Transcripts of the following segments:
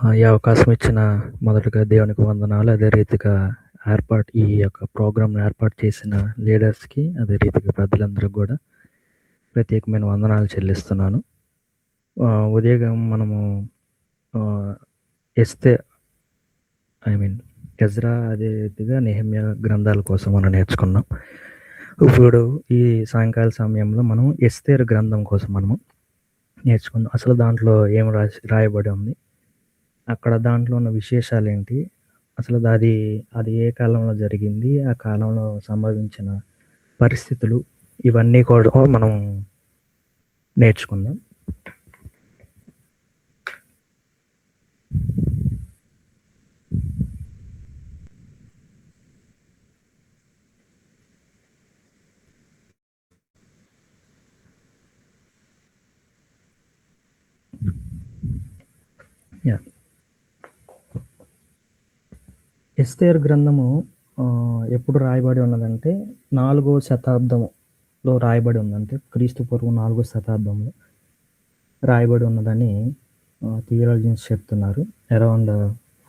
ఈ అవకాశం ఇచ్చిన మొదటగా దేవునికి వందనాలు. అదే రీతిగా ఈ యొక్క ప్రోగ్రామ్‌ని ఏర్పాటు చేసిన లీడర్స్‌కి, అదే రీతిగా పెద్దలందరికి గూడా ప్రత్యేకమైన వందనాలు చెల్లిస్తున్నాను. ఉదయం మనము ఆహ్, ఎస్తే ఐ మీన్ ఎజ్రా అదే రీతిగా నెహెమ్యా గ్రంథాల కోసం మనం నేర్చుకున్నాం. ఇప్పుడు ఈ సాయంకాల సమయంలో మనం ఎస్తేరు గ్రంథం కోసం మనము నేర్చుకుందాం. అసలు దాంట్లో ఏం రాయబడి ఉంది? అక్కడ దాంట్లో ఉన్న విశేషాలేంటి? అసలు అది ఏ కాలంలో జరిగింది? ఆ కాలంలో సంభవించిన పరిస్థితులు ఇవన్నీ కూడా మనం నేర్చుకుందాం. యాహ్! ఎస్తేరు గ్రంథము ఎప్పుడు రాయబడి ఉన్నదంటే 4వ శతాబ్దంలో రాయబడి ఉంది. అంటే క్రీస్తు పూర్వం 4వ శతాబ్దంలో రాయబడి ఉన్నదని థియాలజియన్స్ చెప్తున్నారు. అరౌండ్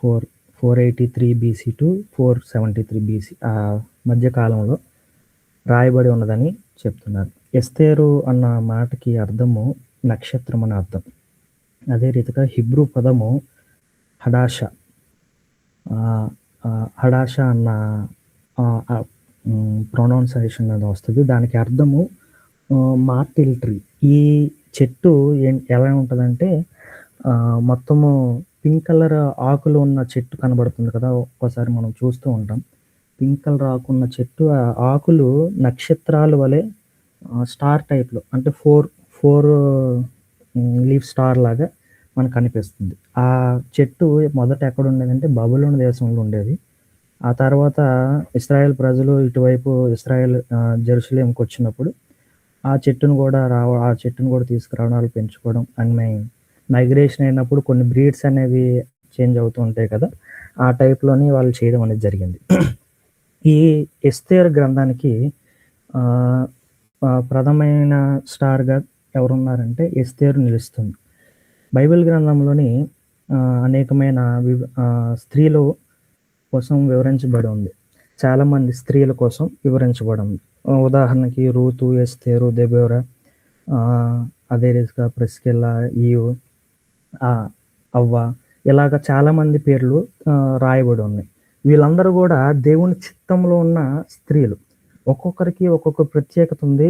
483 బీసీ టు 473 బీసీ ఆ మధ్య కాలంలో రాయబడి ఉన్నదని చెప్తున్నారు. ఎస్తేరు అన్న మాటకి అర్థము నక్షత్రం అని అర్థం. అదే రీతిగా హిబ్రూ పదము హడాషా. హడాషా అన్న ప్రొనౌన్సియేషన్ అనేది వస్తది. దానికి అర్థము మార్టిల్ ట్రీ. ఈ చెట్టు ఎలా ఉంటదంటే మొత్తము పింక్ కలర్ ఆకులు ఉన్న చెట్టు కనబడుతుంది కదా! ఒక్కోసారి మనం చూస్తూ ఉంటాం. పింక్ కలర్ ఆకున్న చెట్టు ఆకులు నక్షత్రాల వలె స్టార్ టైప్‌లో అంటే 4 లీఫ్ స్టార్ లాగా మనకు కనిపిస్తుంది. ఆ చెట్టు మొదట ఎక్కడుండేదంటే బబులోను దేశంలో ఉండేది. ఆ తర్వాత ఇశ్రాయేల్ ప్రజలు ఇటువైపు జెరూసలేంకొచ్చినప్పుడు ఆ చెట్టును కూడా తీసుకురావడం, వాళ్ళు పెంచుకోవడం మైగ్రేషన్ అయినప్పుడు కొన్ని బ్రీడ్స్ అనేవి చేంజ్ అవుతూ ఉంటాయి కదా! ఆ టైప్‌లోని వాళ్ళు చేయడం అనేది జరిగింది. ఈ ఎస్తేరు గ్రంథానికి ప్రథమైన స్టార్‌గా ఎవరున్నారంటే ఎస్తేరు నిలుస్తుంది. బైబిల్ గ్రంథంలోని అనేకమైన స్త్రీలు కోసం వివరించబడి ఉంది. చాలామంది స్త్రీల కోసం వివరించబడి ఉంది. ఉదాహరణకి రూతు, ఎస్తేరు, దెబోరా, అదే రీతిగా ప్రిస్కిల్లా, ఈవ్, అవ్వ ఇలాగ చాలామంది పేర్లు రాయబడి ఉన్నాయి. వీళ్ళందరూ కూడా దేవుని చిత్తంలో ఉన్న స్త్రీలు. ఒక్కొక్కరికి ఒక్కొక్క ప్రత్యేకత ఉంది.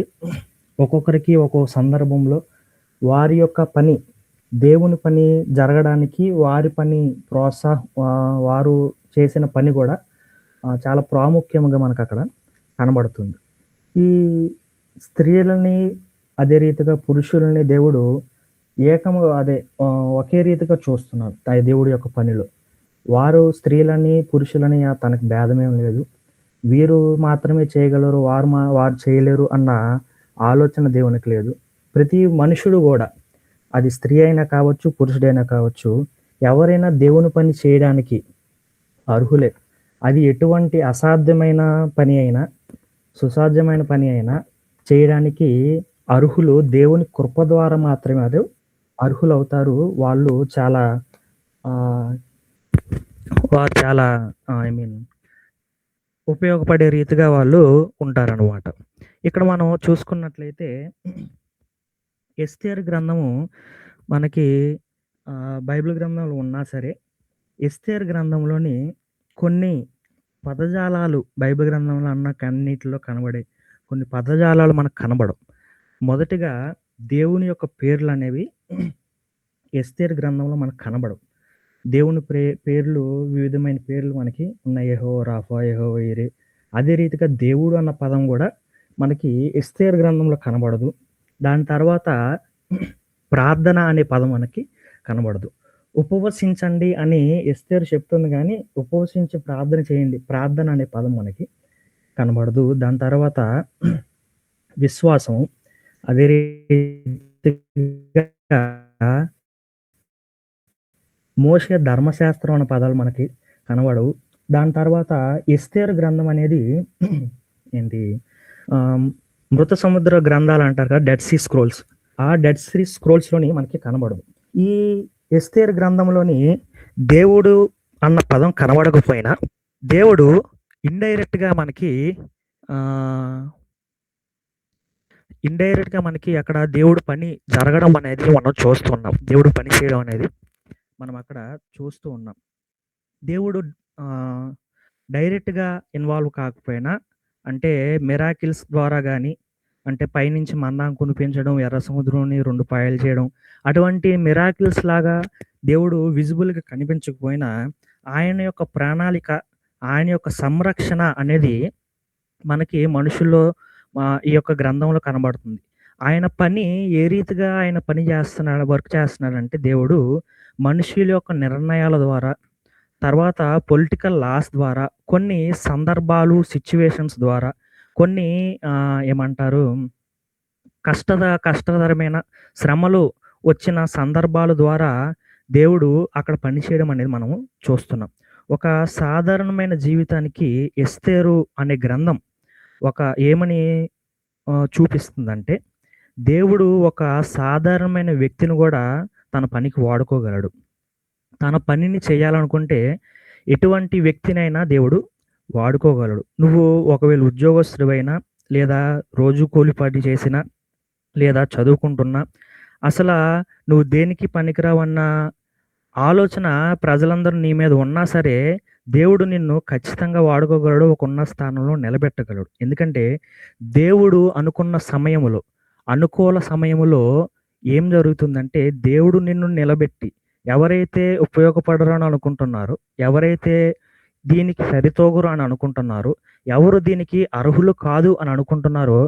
ఒక్కొక్కరికి ఒక్కొక్క సందర్భంలో వారి యొక్క పని, దేవుని పని జరగడానికి వారు చేసిన పని కూడా చాలా ప్రాముఖ్యంగా మనకక్కడ కనబడుతుంది. ఈ స్త్రీలని అదే రీతిగా పురుషులని దేవుడు ఒకే రీతిగా చూస్తున్నాడు దేవుడి యొక్క పనిలో. వారు స్త్రీలని, పురుషులని తనకు భేదమేం లేదు. వీరు మాత్రమే చేయగలరు, వారు చేయలేరు అన్న ఆలోచన దేవునికి లేదు. ప్రతి మనుషుడు గూడా అది స్త్రీ అయినా కావచ్చు, పురుషుడైనా కావచ్చు, ఎవరైనా దేవుని పని చేయడానికి అర్హులే. అది ఎటువంటి అసాధ్యమైన పని అయినా, సుసాధ్యమైన పని అయినా చేయడానికి అర్హులు దేవుని కృప ద్వారా మాత్రమే అర్హులవుతారు. వాళ్ళు చాలా ఆహ్, వారు చాలా ఐ మీన్ ఉపయోగపడే రీతిగా వాళ్ళు ఉంటారనమాట. ఇక్కడ మనం చూసుకున్నట్లయితే ఎస్తేరు గ్రంథము మనకి బైబిల్ గ్రంథంలో ఉన్నా సరే, ఎస్తేరు గ్రంథంలోని కొన్ని పదజాలాలు బైబిల్ గ్రంథంలో అన్నిటిలో కనబడే కొన్ని పదజాలాలు మనకు కనబడవు. మొదటిగా దేవుని యొక్క పేర్లనేవి ఎస్తేరు గ్రంథంలో మనకు కనబడవు. దేవుని పేర్లు వివిధమైన పేర్లు మనకి ఉన్నాయి. యెహోవా రాఫా, యెహోవా ఈరే. అదే రీతిగా దేవుడు అన్న పదం గూడా మనకి ఎస్తేరు గ్రంథంలో కనబడదు. దాని తర్వాత ప్రార్థన అనే పదం మనకి కనబడదు. ఉపవసించండి అని ఎస్తేరు చెప్తుంది గానీ, ఉపవసించి ప్రార్థన చేయండి. ప్రార్థన అనే పదం మనకి కనబడదు. దాని తర్వాత విశ్వాసం, అదే రీతిగా మోషే ధర్మశాస్త్రం అనే పదాలు మనకి కనబడవు. దాని తర్వాత ఎస్తేరు గ్రంథం అనేది ఏంటి మృత సముద్ర గ్రంథాలు అంటారు కదా! Dead Sea Scrolls. ఆ డెడ్ సీ స్క్రోల్స్‌లోని మనకి కనబడవు. ఈ ఎస్తేరు గ్రంథంలోని దేవుడు అన్న పదం కనబడకపోయినా దేవుడు ఇండైరెక్ట్‌గా మనకి ఆహ్, మనకి అక్కడ దేవుడు పని జరగడం అనేది మనం చూస్తున్నాం. దేవుడు పని చేయడం అనేది మనం అక్కడ చూస్తూ ఉన్నాం. దేవుడు ఆహ్, డైరెక్ట్‌గా ఇన్వాల్వ్ కాకపోయినా అంటే మిరాకిల్స్ ద్వారా గాని, అంటే పైనుంచి మన్నాను కురిపించడం, ఎర్ర సముద్రంని 2 పాయలు చేయడం, అటువంటి మిరాకిల్స్ లాగా దేవుడు విజిబుల్‌గా కనిపించకపోయినా, ఆయన యొక్క ప్రణాళిక, ఆయన యొక్క సంరక్షణ అనేది మనకి మనుషుల్లో ఈ యొక్క గ్రంథంలో కనబడుతుంది. ఆయన పని ఏ రీతిగా ఆయన పని చేస్తున్నాడు, వర్క్ చేస్తున్నాడంటే దేవుడు మనుషుల యొక్క నిర్ణయాల ద్వారా, తర్వాత పొలిటికల్ లాస్ ద్వారా, కొన్ని సందర్భాలు, సిట్యుయేషన్స్ ద్వారా, కొన్ని ఏమంటారు కష్టతరమైన శ్రమలు వచ్చిన సందర్భాల ద్వారా దేవుడు అక్కడ పనిచేయడం అనేది మనము చూస్తున్నాం. ఒక సాధారణమైన జీవితానికి ఎస్తేరు అనే గ్రంథం ఒక ఏమని చూపిస్తుందంటే, దేవుడు ఒక సాధారణమైన వ్యక్తిని గూడా తన పనికి వాడుకోగలడు. తన పనిని చేయాలనుకుంటే ఎటువంటి వ్యక్తినైనా దేవుడు వాడుకోగలడు. నువ్వు ఒకవేళ ఉద్యోగస్తుడివైనా, లేదా రోజు కూలి పని చేసినా, లేదా చదువుకుంటున్నా, అసలా నువ్వు దేనికి పనికిరావన్న ఆలోచన ప్రజలందరూ నీ మీద ఉన్నా సరే, దేవుడు నిన్ను ఖచ్చితంగా వాడుకోగలడు. ఒక ఉన్నత స్థానంలో నిలబెట్టగలడు. ఎందుకంటే, దేవుడు అనుకున్న సమయములో, అనుకూల సమయములో ఏం జరుగుతుందంటే, దేవుడు నిన్ను నిలబెట్టి, ఎవరైతే ఉపయోగపడరు అని అనుకుంటున్నారో, ఎవరైతే దీనికి సరితూగరు అని అనుకుంటున్నారో, ఎవరు దీనికి అర్హులు కాదు అని అనుకుంటున్నారో,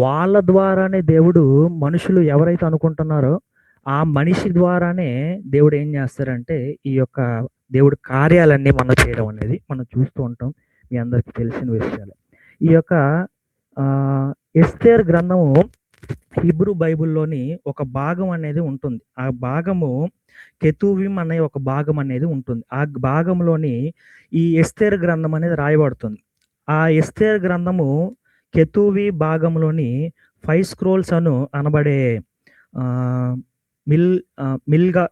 వాళ్ళ ద్వారానే దేవుడు మనుషులు ఎవరైతే అనుకుంటున్నారో ఆ మనిషి ద్వారానే దేవుడు ఏం చేస్తారంటే, ఈ యొక్క దేవుడు కార్యాలన్నీ మనం చేయడం అనేది మనం చూస్తూ ఉంటాం. మీ అందరికీ తెలిసిన విషయాలే. ఈ యొక్క ఎస్తేర్ గ్రంథము హీబ్రూ బైబిల్‌లోని ఒక భాగం అనేది ఉంటుంది. ఆ భాగము కెతూవిం అనే ఒక భాగం అనేది ఉంటుంది. ఆ భాగంలోని ఈ ఎస్తేర్ గ్రంథం అనేది రాయబడుతుంది. ఆ ఎస్తేర్ గ్రంథము కెతూవి భాగంలోని 5 స్క్రోల్స్ అనబడే ఆహ్, మిల్‌గా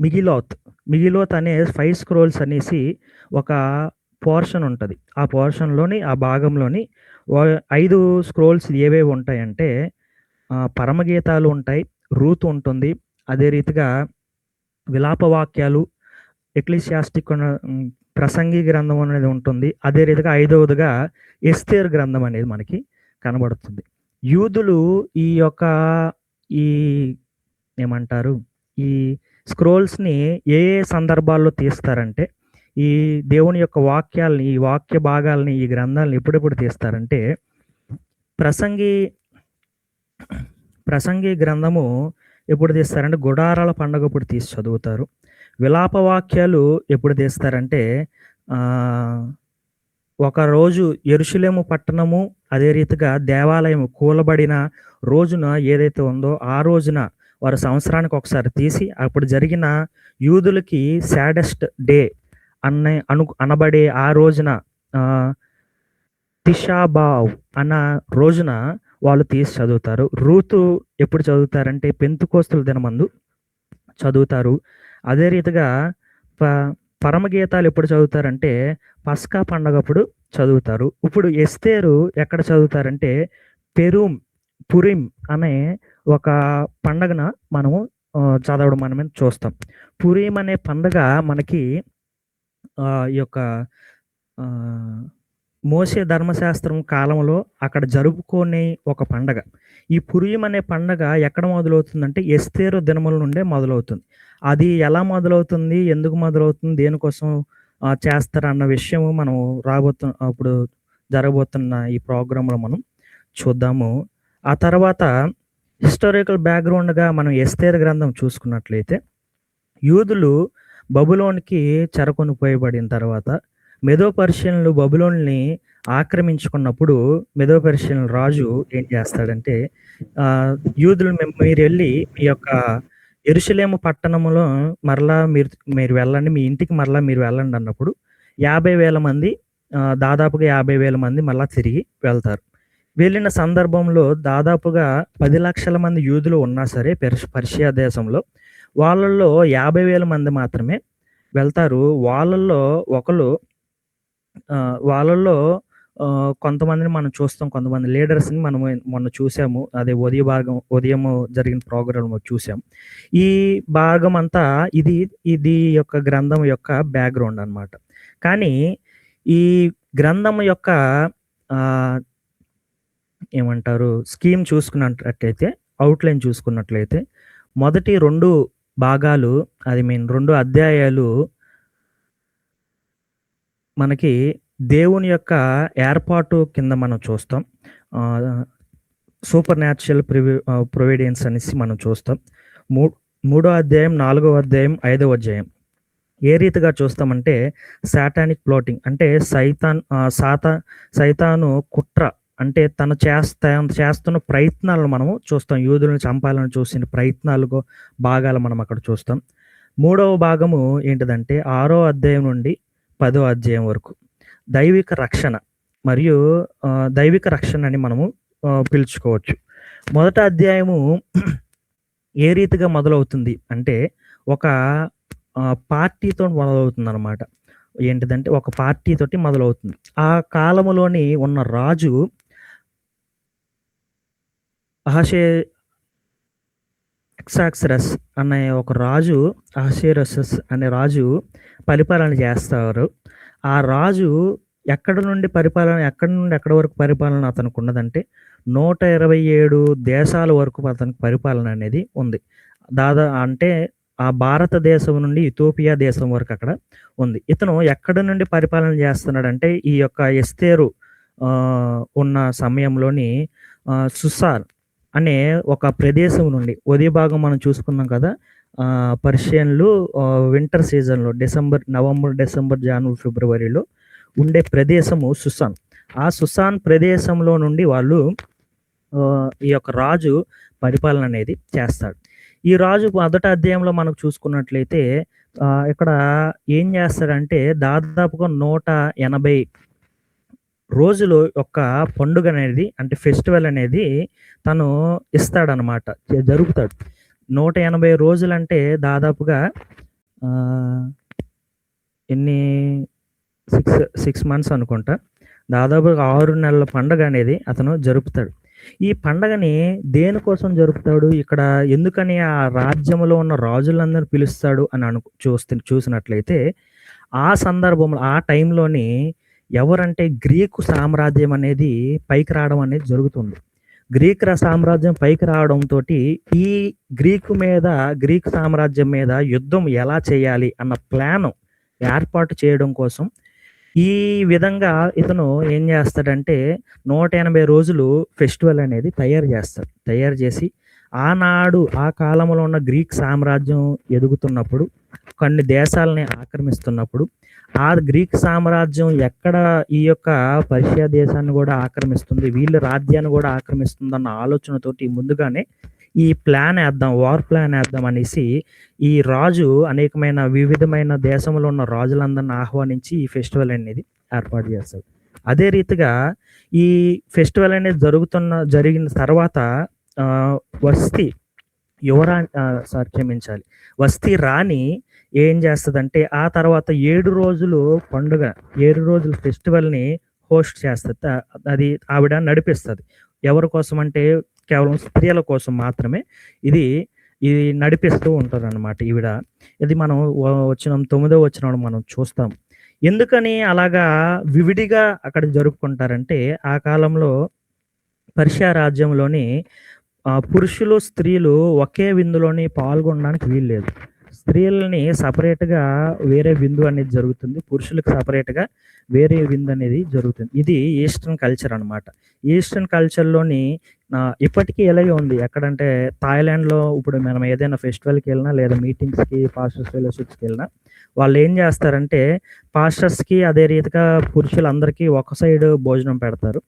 మిగిలోత్ అనే 5 స్క్రోల్స్ అనేసి ఒక పోర్షన్ ఉంటది. ఆ పోర్షన్‌లోని ఆ భాగంలోని 5 స్క్రోల్స్ ఏవేవి ఉంటాయంటే పరమగీతాలు ఉంటాయి. రూతు ఉంటుంది. అదే రీతిగా విలాప వాక్యాలు, ఎక్లీసియాస్టిక్ ప్రసంగి గ్రంథం అనేది ఉంటుంది. అదే రీతిగా ఐదవదిగా ఎస్తేర్ గ్రంథం అనేది మనకి కనబడుతుంది. యూదులు ఈ యొక్క ఈ ఏమంటారు? ఈ స్క్రోల్స్‌ని ఏ సందర్భాల్లో తీస్తారంటే, ఈ దేవుని యొక్క వాక్యాల్ని, ఈ వాక్య భాగాల్ని, ఈ గ్రంథాలను ఎప్పుడెప్పుడు తీస్తారంటే, ప్రసంగి ప్రసంగి గ్రంథము ఎప్పుడు తీస్తారంటే, గుడారాల పండగప్పుడు తీసి చదువుతారు. విలాప వాక్యాలు ఎప్పుడు తీస్తారంటే, ఒకరోజు యెరూషలేము పట్టణము, అదే రీతిగా దేవాలయం కూలబడిన రోజున ఏదైతే ఉందో, ఆ రోజున వారు సంవత్సరానికి ఒకసారి తీసి, అప్పుడు జరిగిన యూదులకి సాడెస్ట్ డే అనబడే ఆ రోజున తిషాబావ్ అన్న రోజున వాళ్ళు తీసి చదువుతారు. రూతు ఎప్పుడు చదువుతారంటే పెంతుకోస్తుల దినమందు చదువుతారు. అదే రీతిగా ప పరమగీతాలు ఎప్పుడు చదువుతారంటే పస్కా పండగప్పుడు చదువుతారు. ఇప్పుడు ఎస్తేరు ఎక్కడ చదువుతారంటే పురిం అనే ఒక పండగన మనము చదవడం మనమే చూస్తాం. పురీం అనే పండగ మనకి ఈ యొక్క మోషే ధర్మశాస్త్రం కాలంలో అక్కడ జరుపుకునే ఒక పండగ. ఈ పురీం అనే పండగ ఎక్కడ మొదలవుతుందంటే ఎస్తేరు దినముల నుండే మొదలవుతుంది. అది ఎలా మొదలవుతుంది? ఎందుకు మొదలవుతుంది? దేనికోసం చేస్తారన్న విషయం మనం ఇప్పుడు జరగబోతున్న ఈ ప్రోగ్రామ్‌లో మనం చూద్దాము. ఆ తర్వాత హిస్టారికల్ బ్యాక్‌గ్రౌండ్‌గా మనం ఎస్తేరు గ్రంథం చూసుకున్నట్లయితే, యూదులు బబులోనుకి చెరకొనిపోయబడిన తర్వాత మెదో పర్షియన్లు బబులోనుని ఆక్రమించుకున్నప్పుడు మెదో పర్షియన్ రాజు ఏం చేస్తాడంటే, యూదులు మీరెళ్ళి మీ యొక్క యెరూషలేము పట్టణంలో మరలా మీరు వెళ్ళండి. మీ ఇంటికి మరలా మీరు వెళ్ళండి అన్నప్పుడు 50,000 మంది దాదాపుగా 50,000 మంది మళ్ళా తిరిగి వెళ్తారు. వెళ్ళిన సందర్భంలో దాదాపుగా 10 లక్షల మంది యూదులు ఉన్నా సరే పర్షియా దేశంలో వాళ్ళల్లో 50,000 మంది మాత్రమే వెళ్తారు. వాళ్ళల్లో ఒకళ్ళు వాళ్ళల్లో కొంతమందిని మనం చూస్తాం. కొంతమంది లీడర్స్‌ని మనము మొన్న చూసాము. అదే ఉదయము జరిగిన ప్రోగ్రామ్‌లో చూసాం. ఈ భాగమంతా ఇది ఇది యొక్క గ్రంథం యొక్క బ్యాక్‌గ్రౌండ్ అన్నమాట. కానీ ఈ గ్రంథం యొక్క ఆహ్, ఏమంటారు స్కీమ్ చూసుకున్నట్టయితే, అవుట్‌లైన్ చూసుకున్నట్లయితే మొదటి 2 భాగాలు ఐ మీన్ 2 అధ్యాయాలు మనకి దేవుని యొక్క ఏర్పాటు కింద మనం చూస్తాం. సూపర్ న్యాచురల్ ప్రొవిడెన్స్ అనేసి మనం చూస్తాం. మూ మూడో అధ్యాయం, 4వ అధ్యాయం, 5వ అధ్యాయం ఏ రీతిగా చూస్తామంటే సాటానిక్ ప్లాటింగ్ అంటే సైతాను కుట్ర అంటే తను చేస్తున్న ప్రయత్నాలను మనము చూస్తాం. యూదులను చంపాలని చూసిన ప్రయత్నాలు భాగాలు మనం అక్కడ చూస్తాం. మూడవ భాగము ఏంటిదంటే 6వ అధ్యాయం నుండి 10వ అధ్యాయం వరకు దైవిక రక్షణ మరియు దైవిక రక్షణ అని మనము పిలుచుకోవచ్చు. మొదటి అధ్యాయము ఏ రీతిగా మొదలవుతుంది అంటే ఒక పార్టీతో మొదలవుతుందన్నమాట. ఏంటిదంటే ఒక పార్టీ తోటి మొదలవుతుంది. ఆ కాలములోని ఉన్న రాజు అహషేరస్ అనే ఒక రాజు, అహషేరసస్ అనే రాజు పరిపాలన చేస్తారు. ఆ రాజు ఎక్కడి నుండి ఎక్కడి వరకు పరిపాలన అతనికి ఉన్నదంటే 127 దేశాల వరకు అతనికి పరిపాలన అనేది ఉంది. అంటే ఆ భారతదేశం నుండి ఇథియోపియా దేశం వరకు అక్కడ ఉంది. ఇతను ఎక్కడి నుండి పరిపాలన చేస్తున్నాడంటే ఈ యొక్క ఎస్తేరు ఉన్న సమయంలోని సుసార్ అనే ఒక ప్రదేశం నుండి ఉదయ భాగం మనం చూసుకున్నాం కదా. పర్షియన్లు వింటర్ సీజన్‌లో నవంబర్, డిసెంబర్, జనవరి, ఫిబ్రవరిలో ఉండే ప్రదేశము సుసాన్. ఆ సుసాన్ ప్రదేశంలో నుండి వాళ్ళు ఈ యొక్క రాజు పరిపాలన అనేది చేస్తాడు. ఈ రాజు మొదటి అధ్యాయంలో మనకు చూసుకున్నట్లయితే ఇక్కడ ఏం చేస్తాడంటే దాదాపుగా 180 రోజులు యొక్క పండుగ అనేది అంటే ఫెస్టివల్ అనేది తను ఇస్తాడనమాట. జరుపుతాడు. 180 రోజులంటే దాదాపుగా ఎన్ని 6 మంత్స్ అనుకుంటా. దాదాపుగా 6 నెలల పండగ అనేది అతను జరుపుతాడు. ఈ పండగని దేనికోసం జరుపుతాడు? ఇక్కడ ఎందుకని ఆ రాజ్యంలో ఉన్న రాజులందరిని పిలుస్తాడు అని చూసినట్లయితే ఆ సందర్భంలో ఆ టైంలోని ఎవరంటే గ్రీకు సామ్రాజ్యం అనేది పైకి రావడం అనేది జరుగుతుంది. గ్రీక్ సామ్రాజ్యం పైకి రావడంతోటి ఈ గ్రీకు సామ్రాజ్యం మీద యుద్ధం ఎలా చేయాలి అన్న ప్లాన్ ఏర్పాటు చేయడం కోసం ఈ విధంగా ఇతను ఏం చేస్తాడంటే 180 రోజులు ఫెస్టివల్ అనేది తయారు చేసి ఆనాడు ఆ కాలంలో ఉన్న గ్రీక్ సామ్రాజ్యం ఎదుగుతున్నప్పుడు కొన్ని దేశాలని ఆక్రమిస్తున్నప్పుడు ఆ గ్రీక్ సామ్రాజ్యం ఎక్కడ ఈ యొక్క పర్షియా దేశాన్ని కూడా ఆక్రమిస్తుంది, వీళ్ళ రాజ్యాన్ని కూడా ఆక్రమిస్తుందన్న ఆలోచనతోటి ముందుగానే ఈ వార్ ప్లాన్ వేద్దాం అనేసి ఈ రాజు అనేకమైన వివిధమైన దేశంలో ఉన్న రాజులందరిని ఆహ్వానించి ఈ ఫెస్టివల్ అనేది ఏర్పాటు చేస్తాడు. అదే రీతిగా ఈ ఫెస్టివల్ అనేది జరిగిన తర్వాత వస్తీ రాణి ఏం చేస్తుందంటే ఆ తర్వాత 7 రోజులు పండుగ 7 రోజుల ఫెస్టివల్ని హోస్ట్ చేస్తుంది. అది ఆవిడ నడిపిస్తుంది. ఎవరి కోసం అంటే కేవలం స్త్రీల కోసం మాత్రమే ఇది నడిపిస్తూ ఉంటారు అనమాట ఈవిడ. ఇది మనం 9వ వచనంలో మనం చూస్తాం. ఎందుకని అలాగా వివిడిగా అక్కడ జరుపుకుంటారంటే ఆ కాలంలో పర్షియా రాజ్యంలోని పురుషులు స్త్రీలు ఒకే విందులోని పాల్గొనడానికి వీల్లేదు. స్త్రీలని సపరేట్గా వేరే విందు అనేది జరుగుతుంది, పురుషులకు సపరేట్గా వేరే విందు అనేది జరుగుతుంది. ఇది ఈస్టర్న్ కల్చర్ అనమాట. ఈస్టర్న్ కల్చర్లోని ఇప్పటికీ ఎలాగే ఉంది. ఎక్కడంటే థాయిలాండ్లో ఇప్పుడు మనం ఏదైనా ఫెస్టివల్కి వెళ్ళినా లేదా మీటింగ్స్కి పాస్టర్స్ ఫెలోషిప్స్కి వెళ్ళినా వాళ్ళు ఏం చేస్తారంటే పాస్టర్స్కి అదే రీతిగా పురుషులందరికీ ఒక సైడ్ భోజనం పెడతారు.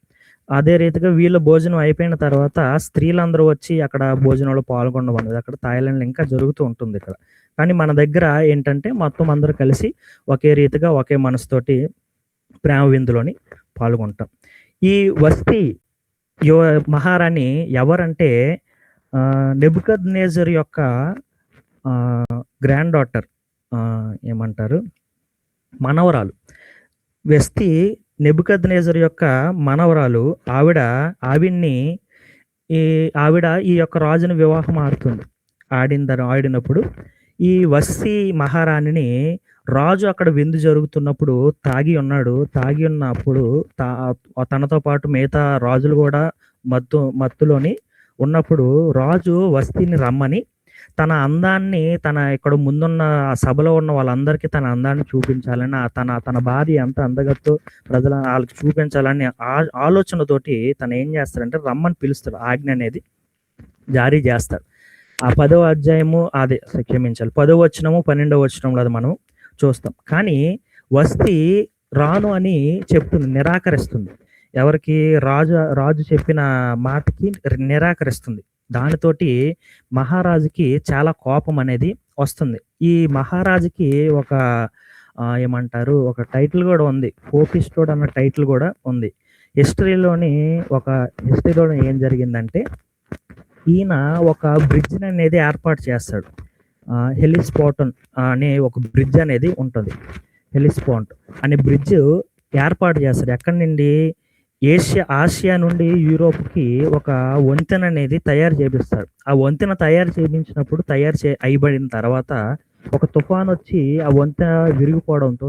అదే రీతిగా వీళ్ళ భోజనం అయిపోయిన తర్వాత స్త్రీలందరూ వచ్చి అక్కడ భోజనంలో పాల్గొనడం అనేది అక్కడ థాయిలాండ్లో ఇంకా జరుగుతూ ఉంటుంది ఇక్కడ. కానీ మన దగ్గర ఏంటంటే మొత్తం అందరూ కలిసి ఒకే రీతిగా ఒకే మనసుతోటి ప్రేమ విందులోని పాల్గొంటాం. ఈ వస్తీ మహారాణి ఎవరంటే నెబుకద్నెజర్ యొక్క గ్రాండ్ డాటర్, ఏమంటారు, మనవరాలు. వెస్తి నెబుకద్నెజర్ యొక్క మనవరాలు. ఆవిడ్ని ఈ ఆవిడ ఈ యొక్క రాజుని వివాహం ఆడుతుంది. ఆడినప్పుడు ఈ వస్తి మహారాణిని రాజు అక్కడ విందు జరుగుతున్నప్పుడు తాగి ఉన్నప్పుడు తనతో పాటు మిగతా రాజులు కూడా మత్తులోని ఉన్నప్పుడు రాజు వస్తిని రమ్మని తన అందాన్ని, ఇక్కడ ముందున్న సభలో ఉన్న వాళ్ళందరికీ తన అందాన్ని చూపించాలని, తన భార్య ఎంత అందగత్తో వాళ్ళకి చూపించాలని ఆలోచనతోటి తను ఏం చేస్తాడంటే రమ్మని పిలుస్తాడు. ఆజ్ఞ అనేది జారీ చేస్తాడు. ఆ 10వ అధ్యాయము అదే క్షమించాలి 10వ వచనము 12వ వచనంలో అది మనం చూస్తాం. కానీ వస్తి రాను అని చెప్తుంది, నిరాకరిస్తుంది. ఎవరికి? రాజు చెప్పిన మాటకి నిరాకరిస్తుంది. దానితోటి మహారాజుకి చాలా కోపం అనేది వస్తుంది. ఈ మహారాజుకి ఒక ఏమంటారు, ఒక టైటిల్ కూడా ఉంది, కోపిస్టోడ్ అన్న టైటిల్ కూడా ఉంది. హిస్టరీలో ఏం జరిగిందంటే ఈయన ఒక బ్రిడ్జ్ అనేది ఏర్పాటు చేస్తాడు. హెలిస్పోర్టన్ అనే ఒక బ్రిడ్జ్ అనేది ఉంటుంది. హెలిస్పోర్ట్ అనే బ్రిడ్జ్ ఏర్పాటు చేస్తాడు. ఎక్కడి నుండి? ఆసియా నుండి యూరోప్కి ఒక వంతెన అనేది తయారు చేపిస్తాడు. ఆ వంతెన తయారు చేయించినప్పుడు అయిబడిన తర్వాత ఒక తుఫాన్ వచ్చి ఆ వంతెన విరిగిపోవడంతో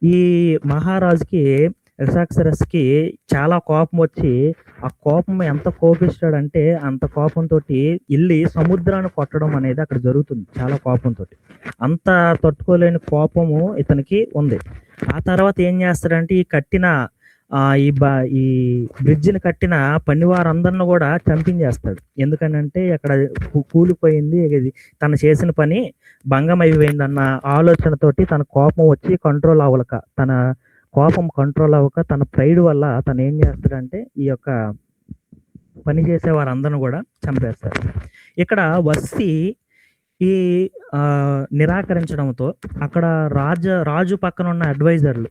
ఈ మహారాజుకి ఎగ్జాక్సరస్కి చాలా కోపం వచ్చి, ఆ కోపం ఎంత కోపిస్తాడంటే అంత కోపంతో వెళ్ళి సముద్రాన్ని కొట్టడం అనేది అక్కడ జరుగుతుంది. చాలా కోపంతో, అంత తట్టుకోలేని కోపము ఇతనికి ఉంది. ఆ తర్వాత ఏం చేస్తాడంటే ఈ బ్రిడ్జిని కట్టిన పనివారందరిని కూడా చంపించేస్తాడు. ఎందుకనంటే అక్కడ కూలిపోయింది, తను చేసిన పని భంగం అయిపోయిందన్న ఆలోచనతోటి తన కోపం వచ్చి తన కోపం కంట్రోల్ అవ్వక తన ప్రైడ్ వల్ల తను ఏం చేస్తాడంటే ఈ యొక్క పని చేసే వారందరిని కూడా చంపేస్తాడు. ఇక్కడ వస్తి ఈ నిరాకరించడంతో అక్కడ రాజు పక్కన ఉన్న అడ్వైజర్లు,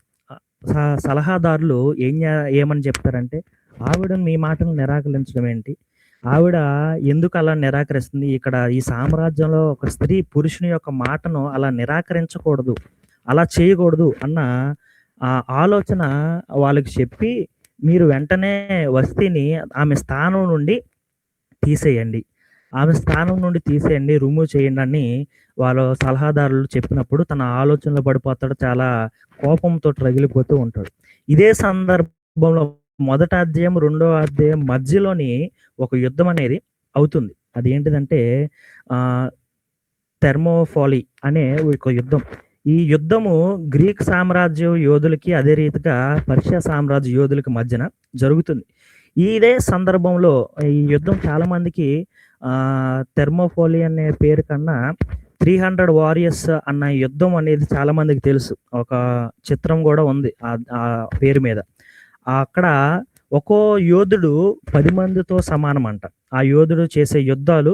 సలహాదారులు ఏమని చెప్తారంటే, ఆవిడను మీ మాటను నిరాకరించడం ఏంటి? ఆవిడ ఎందుకు అలా నిరాకరిస్తుంది? ఇక్కడ ఈ సామ్రాజ్యంలో ఒక స్త్రీ పురుషుని యొక్క మాటను అలా నిరాకరించకూడదు, అలా చేయకూడదు అన్న ఆలోచన వాళ్ళకి చెప్పి, మీరు వెంటనే వస్తిని ఆమె స్థానం నుండి తీసేయండి, రిమూవ్ చేయండి అని వాళ్ళ సలహాదారులు చెప్పినప్పుడు తన ఆలోచనలో పడిపోతాడు. చాలా కోపంతో రగిలిపోతూ ఉంటాడు. ఇదే సందర్భంలో 1వ అధ్యాయం 2వ అధ్యాయం మధ్యలోని ఒక యుద్ధం అనేది అవుతుంది. అది ఏంటిదంటే థెర్మోఫాలి అనే ఒక యుద్ధం. ఈ యుద్ధము గ్రీక్ సామ్రాజ్య యోధులకి, అదే రీతిగా పర్షియా సామ్రాజ్య యోధులకి మధ్యన జరుగుతుంది. ఇదే సందర్భంలో ఈ యుద్ధం చాలా మందికి థెర్మోఫాలి అనే పేరు కన్నా 300 వారియర్స్ అన్న యుద్ధం అనేది చాలా మందికి తెలుసు. ఒక చిత్రం కూడా ఉంది ఆ పేరు మీద. అక్కడ ఒక్కో యోధుడు 10 మందితో సమానం అంట. ఆ యోధుడు చేసే యుద్ధాలు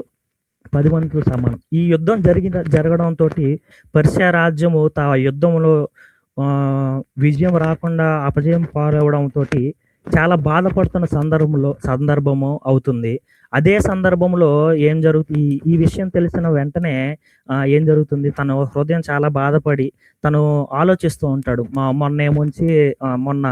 10 మందితో సమానం. ఈ యుద్ధం జరగడంతో పర్షియా రాజ్యము యుద్ధంలో విజయం రాకుండా అపజయం పాలవడంతో చాలా బాధపడుతున్న సందర్భము అవుతుంది. అదే సందర్భంలో ఏం జరుగుతుంది, ఈ విషయం తెలిసిన వెంటనే ఏం జరుగుతుంది, తన హృదయం చాలా బాధపడి తను ఆలోచిస్తూ ఉంటాడు. మొన్న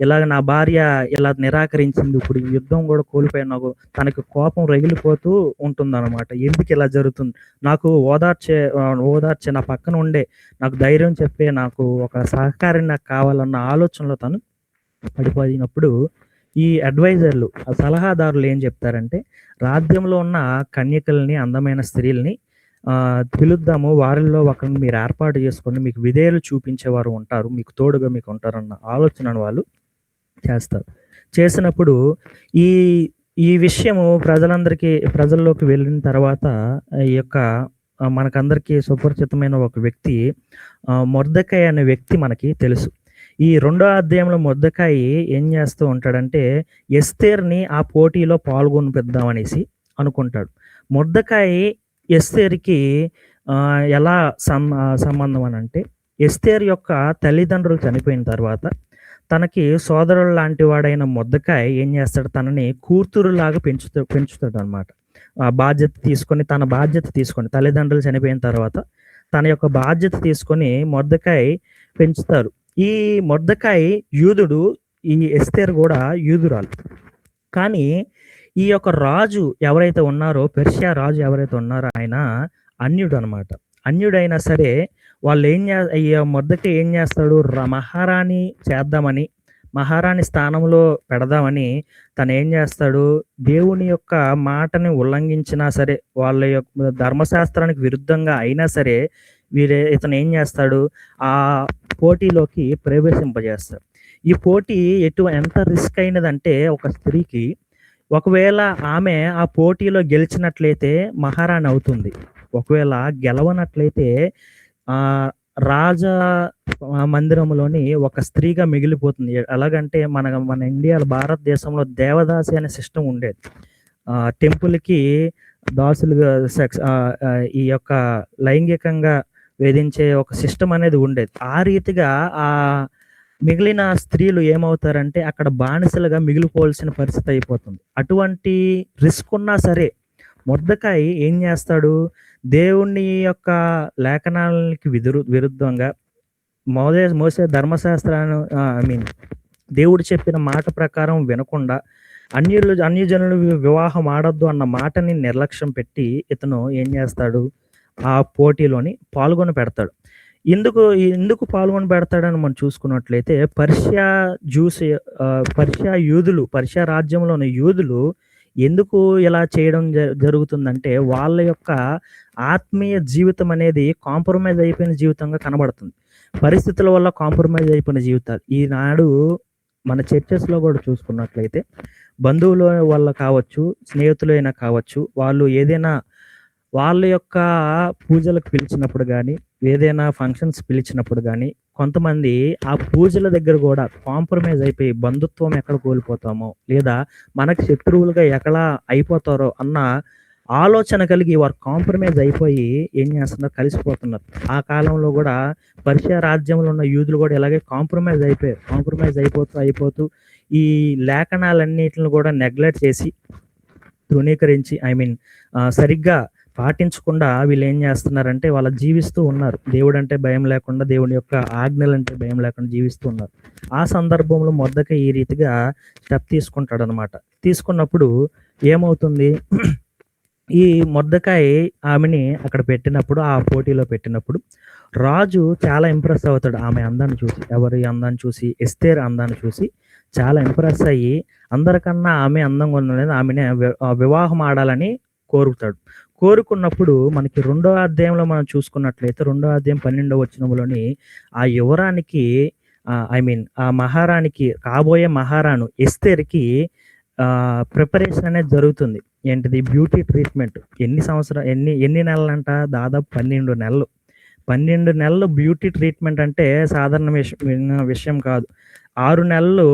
ఇలాగ నా భార్య ఇలా నిరాకరించింది, ఇప్పుడు ఈ యుద్ధం కూడా కోల్పోయినా తనకి కోపం రగిలిపోతూ ఉంటుంది అనమాట. ఎందుకు ఇలా జరుగుతుంది, నాకు ఓదార్చే నా పక్కన ఉండే, నాకు ధైర్యం చెప్పే, నాకు ఒక సహకారి నాకు కావాలన్న ఆలోచనలో తను పడిపోయినప్పుడు ఈ అడ్వైజర్లు, ఆ సలహాదారులు ఏం చెప్తారంటే, రాజ్యంలో ఉన్న కన్యకల్ని, అందమైన స్త్రీల్ని పిలుద్దాము, వారిలో ఒకరిని మీరు ఏర్పాటు చేసుకోండి, మీకు విధేయులు చూపించేవారు ఉంటారు, మీకు తోడుగా మీకు ఉంటారన్న ఆలోచనను వాళ్ళు చేస్తారు. చేసినప్పుడు ఈ విషయము ప్రజల్లోకి వెళ్ళిన తర్వాత ఈ యొక్క మనకందరికీ సుపరిచితమైన ఒక వ్యక్తి మొర్దెకై అనే వ్యక్తి మనకి తెలుసు. ఈ 2వ అధ్యాయంలో మొర్దెకై ఏం చేస్తూ ఉంటాడంటే, ఎస్తేర్ని ఆ పోటీలో పాల్గొనిపిద్దామనేసి అనుకుంటాడు. మొర్దెకై ఎస్తేర్కి ఎలా సంబంధం అని అంటే, ఎస్తేర్ యొక్క తల్లిదండ్రులు చనిపోయిన తర్వాత తనకి సోదరుడు లాంటి వాడైన మొర్దెకై ఏం చేస్తాడు, తనని కూతురులాగా పెంచుతాడు అనమాట. బాధ్యత తీసుకొని తల్లిదండ్రులు చనిపోయిన తర్వాత తన యొక్క బాధ్యత తీసుకొని మొర్దెకాయ్ పెంచుతారు. ఈ మొర్దెకాయ్ యూదుడు, ఈ ఎస్తేర్ గూడా యూదురాలు. కానీ ఈ యొక్క రాజు ఎవరైతే ఉన్నారో, పెర్షియా రాజు ఎవరైతే ఉన్నారో ఆయన అన్యుడనమాట. అన్యుడైనా సరే ఈ మొర్దెకాయ్ ఏం చేస్తాడు, మహారాణి చేద్దామని, మహారాణి స్థానంలో పెడదామని తనేం చేస్తాడు, దేవుని యొక్క మాటని ఉల్లంఘించినా సరే, వాళ్ళ యొక్క ధర్మశాస్త్రానికి విరుద్ధంగా అయినా సరే, ఇతను ఏం చేస్తాడు, ఆ పోటీలోకి ప్రవేశింపజేస్తాడు. ఈ పోటీ ఎంత రిస్క్ అయినదంటే ఒక స్త్రీకి, ఒకవేళ ఆమె ఆ పోటీలో గెలిచినట్లయితే మహారాణి అవుతుంది. ఒకవేళ గెలవనట్లయితే రాజ మందిరంలోని ఒక స్త్రీగా మిగిలిపోతుంది. ఎలాగంటే మన ఇండియాలో, భారతదేశంలో దేవదాసి అనే సిస్టమ్ ఉండేది. టెంపుల్‌కి దాసులుగా ఈ యొక్క లైంగికంగా వేధించే ఒక సిస్టమ్ అనేది ఉండేది. ఆ రీతిగా మిగిలిన స్త్రీలు ఏమవుతారంటే అక్కడ బానిసలుగా మిగిలిపోవాల్సిన పరిస్థితి అయిపోతుంది. అటువంటి రిస్క్ ఉన్నా సరే మొర్దెకాయ్ ఏం చేస్తాడు, దేవుని యొక్క లేఖనాలకి విరుద్ధంగా మోసే ధర్మశాస్త్రాన్ని దేవుడు చెప్పిన మాట ప్రకారం వినకుండా అన్యజనులు వివాహం ఆడొద్దు అన్న మాటని నిర్లక్ష్యం పెట్టి ఇతను ఏం చేస్తాడు, ఆ పోటీలోని పాల్గొని పెడతాడు. ఎందుకు పాల్గొని పెడతాడని మనం చూసుకున్నట్లయితే, పర్షియా రాజ్యంలోని యూదులు ఎందుకు ఇలా చేయడం జరుగుతుందంటే, వాళ్ళ యొక్క ఆత్మీయ జీవితం అనేది కాంప్రమైజ్ అయిపోయిన జీవితంగా కనబడుతుంది. పరిస్థితుల వల్ల కాంప్రమైజ్ అయిపోయిన జీవితాలు. ఈనాడు మన చర్చెస్‌లో కూడా చూసుకున్నట్లయితే, బంధువుల వల్ల కావచ్చు, స్నేహితులైనా కావచ్చు, వాళ్ళు ఏదైనా వాళ్ళ యొక్క పూజలకు పిలిచినప్పుడు కానీ, ఏదైనా ఫంక్షన్స్ పిలిచినప్పుడు కానీ, కొంతమంది ఆ పూజల దగ్గర కూడా కాంప్రమైజ్ అయిపోయి బంధుత్వం ఎక్కడ కోల్పోతామో, లేదా మనకు శత్రువులుగా ఎక్కడ అయిపోతారో అన్న ఆలోచన కలిగి వారు కాంప్రమైజ్ అయిపోయి ఏం చేస్తున్నారు, కలిసిపోతున్నారు. ఆ కాలంలో కూడా పర్షియా రాజ్యంలో ఉన్న యూదులు కూడా ఇలాగే కాంప్రమైజ్ అయిపోతూ ఈ లేఖనాలన్నిటిని కూడా నెగ్లెక్ట్ చేసి, తృణీకరించి, సరిగ్గా పాటించకుండా వీళ్ళు ఏం చేస్తున్నారంటే వాళ్ళు జీవిస్తూ ఉన్నారు. దేవుడు అంటే భయం లేకుండా, దేవుని యొక్క ఆజ్ఞలంటే భయం లేకుండా జీవిస్తూ ఉన్నారు. ఆ సందర్భంలో మొర్దెకాయ్ ఈ రీతిగా స్టెప్ తీసుకుంటాడు అనమాట. తీసుకున్నప్పుడు ఏమవుతుంది, ఈ మొర్దెకాయ్ ఆమెని అక్కడ పెట్టినప్పుడు, ఆ పోటీలో పెట్టినప్పుడు రాజు చాలా ఇంప్రెస్ అవుతాడు ఆమె అందాన్ని చూసి. ఎవరి అందాన్ని చూసి? ఎస్తేర్ అందాన్ని చూసి చాలా ఇంప్రెస్ అయ్యి, అందరికన్నా ఆమె అందంగా ఉన్నది, ఆమెని వివాహం ఆడాలని కోరుకున్నప్పుడు మనకి 2వ అధ్యాయంలో మనం చూసుకున్నట్లయితే, 2వ అధ్యాయం 12వ వచనంలోని ఆ యువరానికి ఆ మహారాణికి, కాబోయే మహారాణు ఎస్తేర్‌కి ప్రిపరేషన్ అనేది జరుగుతుంది. ఏంటిది? Beauty treatment. ఎన్ని నెలలంట? దాదాపు 12 నెలలు. 12 నెలలు బ్యూటీ ట్రీట్మెంట్ అంటే సాధారణ విషయం కాదు. 6 నెలలు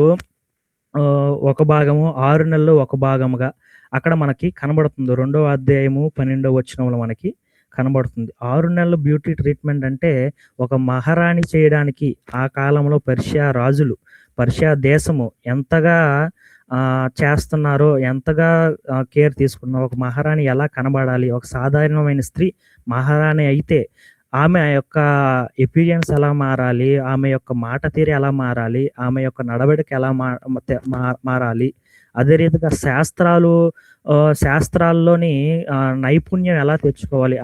ఒక భాగము, 6 నెలలు ఒక భాగముగా అక్కడ మనకి కనబడుతుంది. 2వ అధ్యాయము 12వ వచనంలో మనకి కనబడుతుంది. 6 నెలలు బ్యూటీ ట్రీట్మెంట్ అంటే ఒక మహారాణి చేయడానికి ఆ కాలంలో పర్షియా దేశము ఎంతగా చేస్తున్నారో, ఎంతగా కేర్ తీసుకున్నారో, ఒక మహారాణి ఎలా కనబడాలి, ఒక సాధారణమైన స్త్రీ మహారాణి అయితే ఆమె యొక్క ఎపీరియన్స్ ఎలా మారాలి, ఆమె యొక్క మాట తీరు ఎలా మారాలి, ఆమె యొక్క నడవడిక ఎలా మారాలి, అదే రీతిగా శాస్త్రాల్లోని నైపుణ్యం ఎలా తెచ్చుకోవాలి,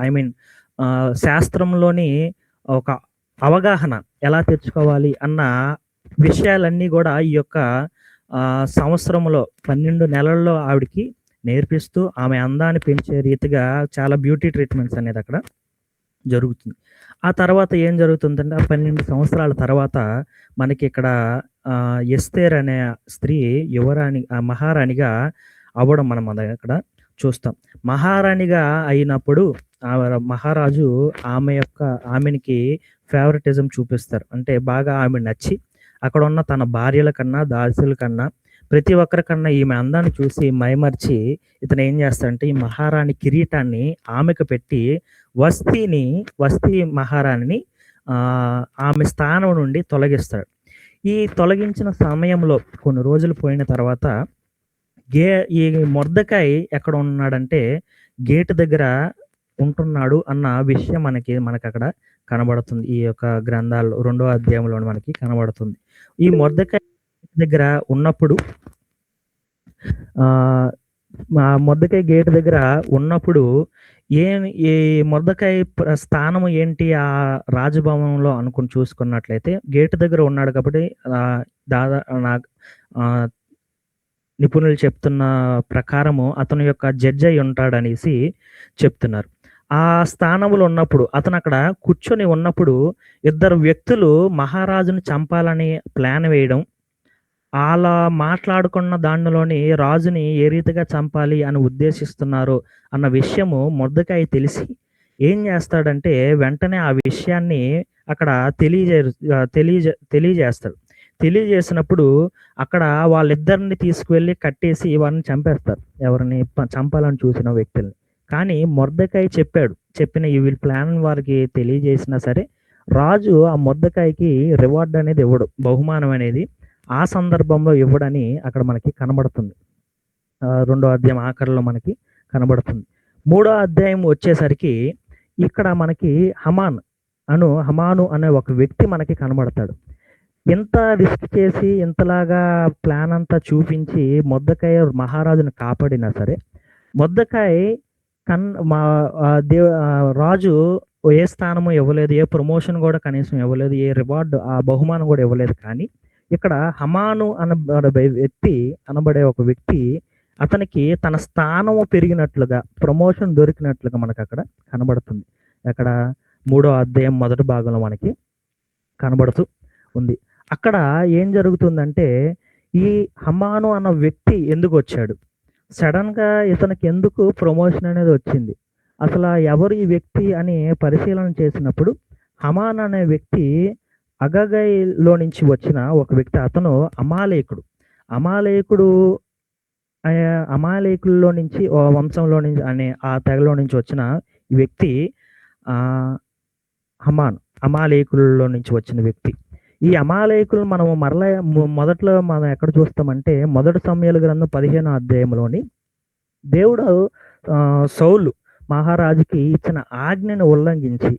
శాస్త్రంలోని ఒక అవగాహన ఎలా తెచ్చుకోవాలి అన్న విషయాలన్నీ కూడా ఈ యొక్క సంవత్సరంలో 12 నెలల్లో ఆవిడకి నేర్పిస్తూ ఆమె అందాన్ని పెంచే రీతిగా చాలా బ్యూటీ ట్రీట్మెంట్స్ అనేది అక్కడ జరుగుతుంది. ఆ తర్వాత ఏం జరుగుతుందంటే, ఆ 12 సంవత్సరాల తర్వాత మనకి ఇక్కడ ఎస్తేర్ అనే స్త్రీ మహారాణిగా అవ్వడం మనం అక్కడ చూస్తాం. మహారాణిగా అయినప్పుడు మహారాజు ఆమెకి ఫేవరెటిజం చూపిస్తారు. అంటే బాగా ఆమె నచ్చి అక్కడ ఉన్న తన భార్యల కన్నా, దాసుల కన్నా, ప్రతి ఒక్కరికన్నా ఈమె అందాన్ని చూసి మైమర్చి ఇతను ఏం చేస్తాడంటే, ఈ మహారాణి కిరీటాన్ని ఆమెకు పెట్టి వస్తీ మహారాణిని ఆమె స్థానం నుండి తొలగిస్తాడు. ఈ తొలగించిన సమయంలో కొన్ని రోజులు పోయిన తర్వాత ఈ మొర్దెకాయ్ ఎక్కడ ఉన్నాడంటే, గేట్ దగ్గర ఉంటున్నాడు అన్న విషయం మనకక్కడ కనబడుతుంది. ఈ యొక్క గ్రంథాల్లో 2వ అధ్యాయంలో మనకి కనబడుతుంది. ఈ మొర్దెకై దగ్గర ఉన్నప్పుడు ఆహ్, మొర్దెకై గేట్ దగ్గర ఉన్నప్పుడు ఈ మొర్దెకై స్థానము ఏంటి ఆ రాజభవనంలో అనుకుని చూసుకున్నట్లయితే గేట్ దగ్గర ఉన్నాడు కాబట్టి ఆహ్, దాదా నాక్ ఆహ్, నిపుణులు చెప్తున్న ప్రకారము అతని యొక్క జడ్జ్ అయి ఉంటాడనేసి చెప్తున్నారు. ఆ స్థానంలో ఉన్నప్పుడు అతనక్కడ కూర్చొని ఉన్నప్పుడు ఇద్దరు వ్యక్తులు మహారాజుని చంపాలని ప్లాన్ వేయడం, అలా మాట్లాడుకున్న దానిలోని రాజుని ఏ రీతిగా చంపాలి అని ఉద్దేశిస్తున్నారో అన్న విషయము మొర్దెకై తెలిసి ఏం చేస్తాడంటే వెంటనే ఆ విషయాన్ని అక్కడ తెలియజేస్తాడు. తెలియజేసినప్పుడు అక్కడ వాళ్ళిద్దరిని తీసుకువెళ్ళి కట్టేసి వారిని చంపేస్తారు. ఎవరిని చంపాలని చూసిన వ్యక్తుల్ని. కానీ మొర్దెకై చెప్పాడు. చెప్పిన ఈ వీళ్ళ ప్లాన్ వారికి తెలియజేసినా సరే రాజు ఆ మొర్దెకైకి రివార్డ్ అనేది ఇవ్వడు. బహుమానం అనేది ఆ సందర్భంలో ఇవ్వడని అక్కడ మనకి కనబడుతుంది. 2వ అధ్యాయం ఆఖరిలో మనకి కనబడుతుంది. 3వ అధ్యాయం వచ్చేసరికి ఇక్కడ మనకి హమాను అనే ఒక వ్యక్తి మనకి కనబడతాడు. ఎంత రిస్క్ చేసి ఇంతలాగా ప్లాన్ అంతా చూపించి మొర్దెకై మహారాజుని కాపాడినా సరే మొర్దెకై రాజు ఏ స్థానము ఇవ్వలేదు. ఏ ప్రమోషన్ కూడా కనీసం ఇవ్వలేదు. ఏ రివార్డ్ ఆ బహుమానం కూడా ఇవ్వలేదు. కానీ ఇక్కడ హమాను అనబడే ఒక వ్యక్తి అతనికి తన స్థానము పెరిగినట్లుగా ప్రమోషన్ దొరికినట్లుగా మనకు అక్కడ కనబడుతుంది. అక్కడ 3వ అధ్యాయం మొదటి భాగంలో మనకి కనబడుతూ ఉంది. అక్కడ ఏం జరుగుతుందంటే ఈ హమాను అన్న వ్యక్తి ఎందుకు వచ్చాడు? సడన్‌గా ఇతనికి ఎందుకు ప్రమోషన్ అనేది వచ్చింది? అసలు ఎవరు ఈ వ్యక్తి అని పరిశీలన చేసినప్పుడు హమాన్ అనే వ్యక్తి అగగైలో నుంచి వచ్చిన ఒక వ్యక్తి. అతను అమాలేకుడు. అమాలేకుల్లో నుంచి వంశంలో నుంచి అనే ఆ తెగలో నుంచి వచ్చిన వ్యక్తి హమాన్. అమాలేకుల్లో నుంచి వచ్చిన వ్యక్తి. ఈ అమాలేకులు మనము మరలా మొదట్లో మనం ఎక్కడ చూస్తామంటే మొదటి సమూయేలు గ్రంథం 15వ అధ్యాయంలోని దేవుడు సౌలు మహారాజుకి ఇచ్చిన ఆజ్ఞను ఉల్లంఘించి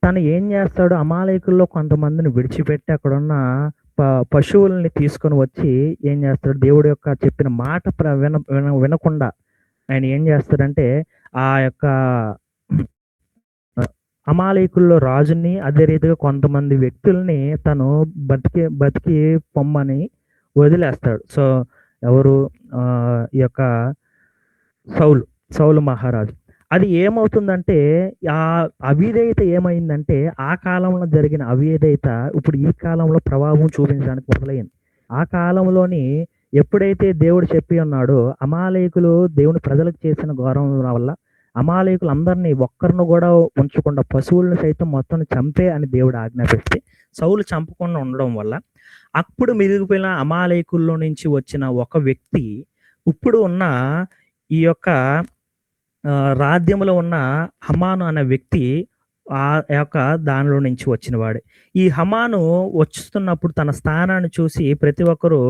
తను ఏం చేస్తాడు, అమాలేకుల్లో కొంతమందిని విడిచిపెట్టి అక్కడున్న పశువుల్ని తీసుకొని వచ్చి ఏం చేస్తాడు, దేవుడి యొక్క చెప్పిన మాట వినకుండా ఆయన ఏం చేస్తాడంటే ఆ యొక్క అమాలేకుల్లో రాజుని అదే రీతిగా కొంతమంది వ్యక్తుల్ని తను బతికి పొమ్మని వదిలేస్తాడు. సో ఎవరు ఈ యొక్క సౌలు మహారాజు. అది ఏమవుతుందంటే ఆ అవిధేయత ఏమైందంటే ఆ కాలంలో జరిగిన అవిధేయత ఇప్పుడు ఈ కాలంలో ప్రభావం చూపించడానికి మొదలైంది. ఆ కాలంలోని ఎప్పుడైతే దేవుడు చెప్పి ఉన్నాడో అమాలేకులు దేవుని ప్రజలకు చేసిన గౌరవం వల్ల అమాలేకులు అందరినీ ఒక్కరిని కూడా ఉంచకుండా పశువులను సైతం మొత్తం చంపే అని దేవుడు ఆజ్ఞాపిస్తే సౌలు చంపకుండా ఉండడం వల్ల అప్పుడు మిగిలిపోయిన అమాలేకుల్లో నుంచి వచ్చిన ఒక వ్యక్తి ఇప్పుడు ఉన్న ఈ యొక్క రాజ్యంలో ఉన్న హమాను అనే వ్యక్తి ఆ యొక్క దానిలో నుంచి వచ్చిన వాడే. ఈ హమాను వస్తున్నప్పుడు తన స్థానాన్ని చూసి ప్రతి ఒక్కరూ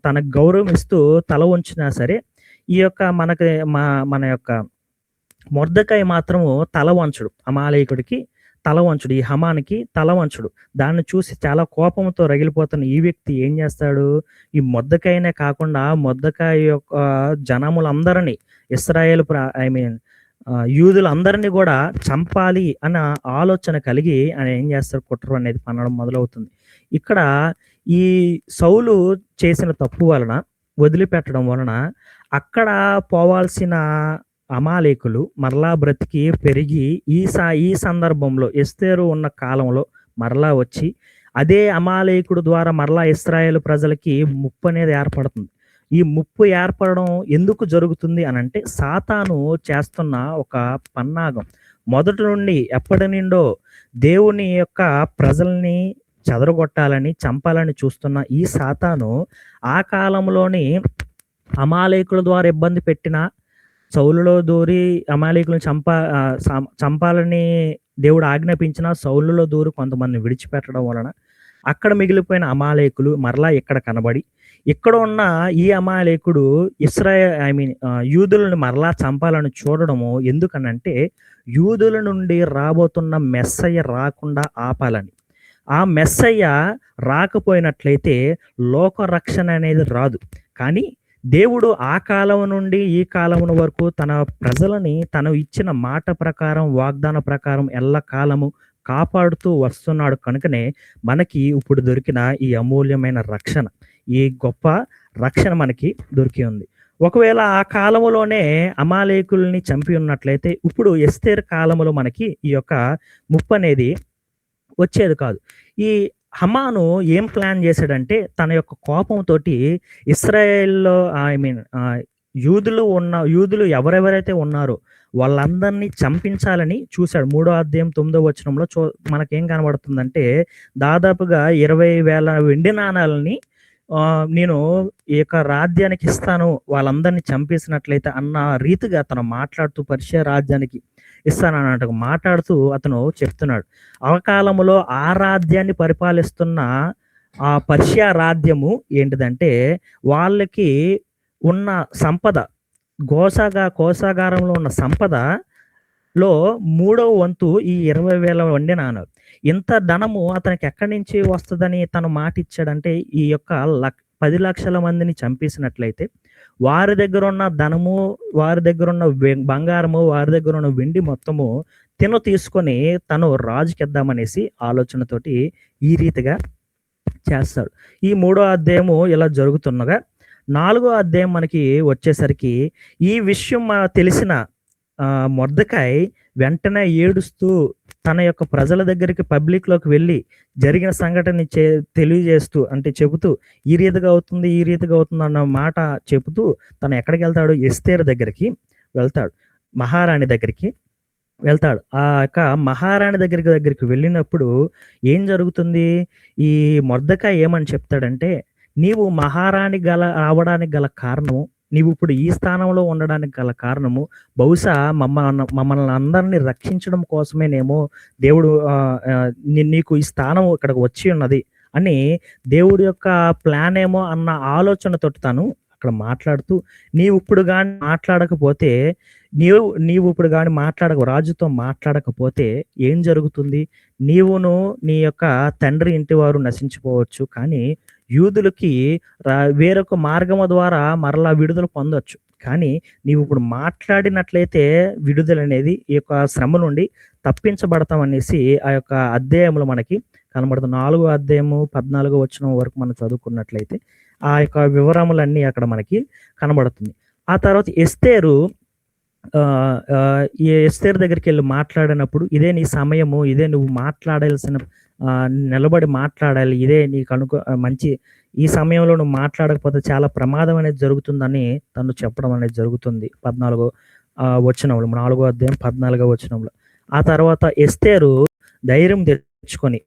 తనకు గౌరవం ఇస్తూ తల వంచినా సరే ఈ యొక్క మన యొక్క మొర్దెకై మాత్రము తల వంచడు. అమాలేకుడికి తల వంచడు. ఈ హమానికి తల వంచడు. దాన్ని చూసి చాలా కోపంతో రగిలిపోతున్న ఈ వ్యక్తి ఏం చేస్తాడు, ఈ మొర్దెకైనే కాకుండా మొర్దెకై యొక్క జనములందరినీ ఇశ్రాయేలు యూదులందరినీ కూడా చంపాలి అన్న ఆలోచన కలిగి ఆయన ఏం చేస్తారు, కుట్ర అనేది పన్నడం మొదలవుతుంది. ఇక్కడ ఈ సౌలు చేసిన తప్పు వలన వదిలిపెట్టడం వలన అక్కడ పోవాల్సిన అమాలేకులు మరలా బ్రతికి పెరిగి ఈ సందర్భంలో ఎస్తేరు ఉన్న కాలంలో మరలా వచ్చి అదే అమాలేకుడు ద్వారా మరలా ఇశ్రాయేలు ప్రజలకి ముప్పు అనేది ఏర్పడుతుంది. ఈ ముప్పు ఏర్పడడం ఎందుకు జరుగుతుంది అనంటే సాతాను చేస్తున్న ఒక పన్నాగం. మొదటి నుండి ఎప్పటి నుండో దేవుని యొక్క ప్రజల్ని చెదరగొట్టాలని చంపాలని చూస్తున్న ఈ సాతాను ఆ కాలంలోని అమాలేకుల ద్వారా ఇబ్బంది పెట్టిన సౌలులో దూరి అమాలేకులను చంపాలని దేవుడు ఆజ్ఞాపించిన సౌలులో దూరి కొంతమందిని విడిచిపెట్టడం వలన అక్కడ మిగిలిపోయిన అమాలేకులు మరలా ఇక్కడ కనబడి ఇక్కడ ఉన్న ఈ అమాలేకుడు యూదులను మరలా చంపాలని చూడడము ఎందుకనంటే యూదుల నుండి రాబోతున్న మెస్సయ్య రాకుండా ఆపాలని. ఆ మెస్సయ్య రాకపోయినట్లయితే లోక రక్షణ అనేది రాదు. కానీ దేవుడు ఆ కాలం నుండి ఈ కాలం వరకు తన ప్రజలని తను ఇచ్చిన మాట ప్రకారం, వాగ్దాన ప్రకారం ఎల్లకాలము కాపాడుతూ వస్తున్నాడు కనుకనే మనకి ఇప్పుడు దొరికిన ఈ అమూల్యమైన రక్షణ, ఈ గొప్ప రక్షణ మనకి దొరికి ఉంది. ఒకవేళ ఆ కాలములోనే అమాలేకుల్ని చంపి ఉన్నట్లయితే ఇప్పుడు ఎస్తేరు కాలములో మనకి ఈ యొక్క ముప్పు అనేది వచ్చేది కాదు. ఈ హమాను ఏం ప్లాన్ చేశాడంటే తన యొక్క కోపంతోటి ఇస్రాయేల్లో యూదులు ఎవరెవరైతే ఉన్నారో వాళ్ళందరినీ చంపించాలని చూశాడు. 3వ అధ్యాయం 9వ వచనంలో మనకేం కనబడుతుందంటే దాదాపుగా 20,000 వెండి నాణాలని నేను ఈ యొక్క రాజ్యానికి ఇస్తాను వాళ్ళందరినీ చంపేసినట్లయితే అన్న రీతిగా అతను మాట్లాడుతూ పర్షియా రాజ్యానికి ఇస్తానన్నట్టు మాట్లాడుతూ అతను చెప్తున్నాడు. ఆ కాలంలో ఆ రాజ్యాన్ని పరిపాలిస్తున్న ఆ పర్షియా రాజ్యము ఏంటిదంటే వాళ్ళకి ఉన్న సంపద కోశాగారంలో ఉన్న సంపదలో 3వ వంతు ఈ 20,000 వెండి నాణాలు. ఇంత ధనము అతనికి ఎక్కడి నుంచి వస్తుందని తను మాట ఇచ్చాడంటే ఈ యొక్క 10 లక్షల మందిని చంపేసినట్లయితే వారి దగ్గర ఉన్న ధనము, వారి దగ్గర ఉన్న బంగారము, వారి దగ్గర ఉన్న వెండి మొత్తము తీసుకొని తను రాజుకిద్దామనేసి ఆలోచనతోటి ఈ రీతిగా చేస్తాడు. ఈ 3వ అధ్యాయము ఇలా జరుగుతుండగా 4వ అధ్యాయం మనకి వచ్చేసరికి ఈ విషయం తెలిసిన మొర్దెకాయి వెంటనే ఏడుస్తూ తన యొక్క ప్రజల దగ్గరికి పబ్లిక్లోకి వెళ్ళి జరిగిన సంఘటన తెలియజేస్తూ అంటే చెబుతూ ఈ రీతిగా అవుతుంది అన్న మాట చెబుతూ తను ఎక్కడికి వెళ్తాడు? ఎస్తేరు దగ్గరికి వెళ్తాడు, మహారాణి దగ్గరికి వెళ్తాడు. ఆ యొక్క మహారాణి దగ్గరికి వెళ్ళినప్పుడు ఏం జరుగుతుంది? ఈ మొర్దెకాయి ఏమని చెప్తాడంటే నీవు మహారాణి రావడానికి గల కారణము, నీవు ఇప్పుడు ఈ స్థానంలో ఉండడానికి గల కారణము బహుశా మమ్మల్ని అందరినీ రక్షించడం కోసమేనేమో దేవుడు నీకు ఈ స్థానం ఇక్కడికి వచ్చి ఉన్నది అని దేవుడి యొక్క ప్లాన్ ఏమో అన్న ఆలోచనతో తాను అక్కడ మాట్లాడుతూ నీవు ఇప్పుడు కానీ మాట్లాడకపోతే రాజుతో మాట్లాడకపోతే ఏం జరుగుతుంది? నీవును నీ యొక్క తండ్రి ఇంటి వారు నశించిపోవచ్చు, కానీ యూదులకి వేరొక మార్గము ద్వారా మరలా విడుదల పొందొచ్చు. కానీ నీవు ఇప్పుడు మాట్లాడినట్లయితే విడుదల అనేది ఈ యొక్క శ్రమ నుండి తప్పించబడతాం అనేసి ఆ యొక్క అధ్యాయంలో మనకి కనబడుతుంది. 4వ అధ్యాయము 14వ వచనం వరకు మనం చదువుకున్నట్లయితే ఆ యొక్క వివరములన్నీ అక్కడ మనకి కనబడుతుంది. ఆ తర్వాత ఎస్తేరు దగ్గరికి వెళ్ళి మాట్లాడినప్పుడు ఇదే నీ సమయము, ఇదే నువ్వు మాట్లాడాల్సిన నిలబడి మాట్లాడాలి, ఇదే నీకు మంచి ఈ సమయంలో నువ్వు మాట్లాడకపోతే చాలా ప్రమాదం అనేది జరుగుతుందని తను చెప్పడం అనేది జరుగుతుంది 14వ వచనంలో, 4వ అధ్యాయం 14వ వచనంలో. ఆ తర్వాత ఎస్తేరు ధైర్యం తెచ్చుకొని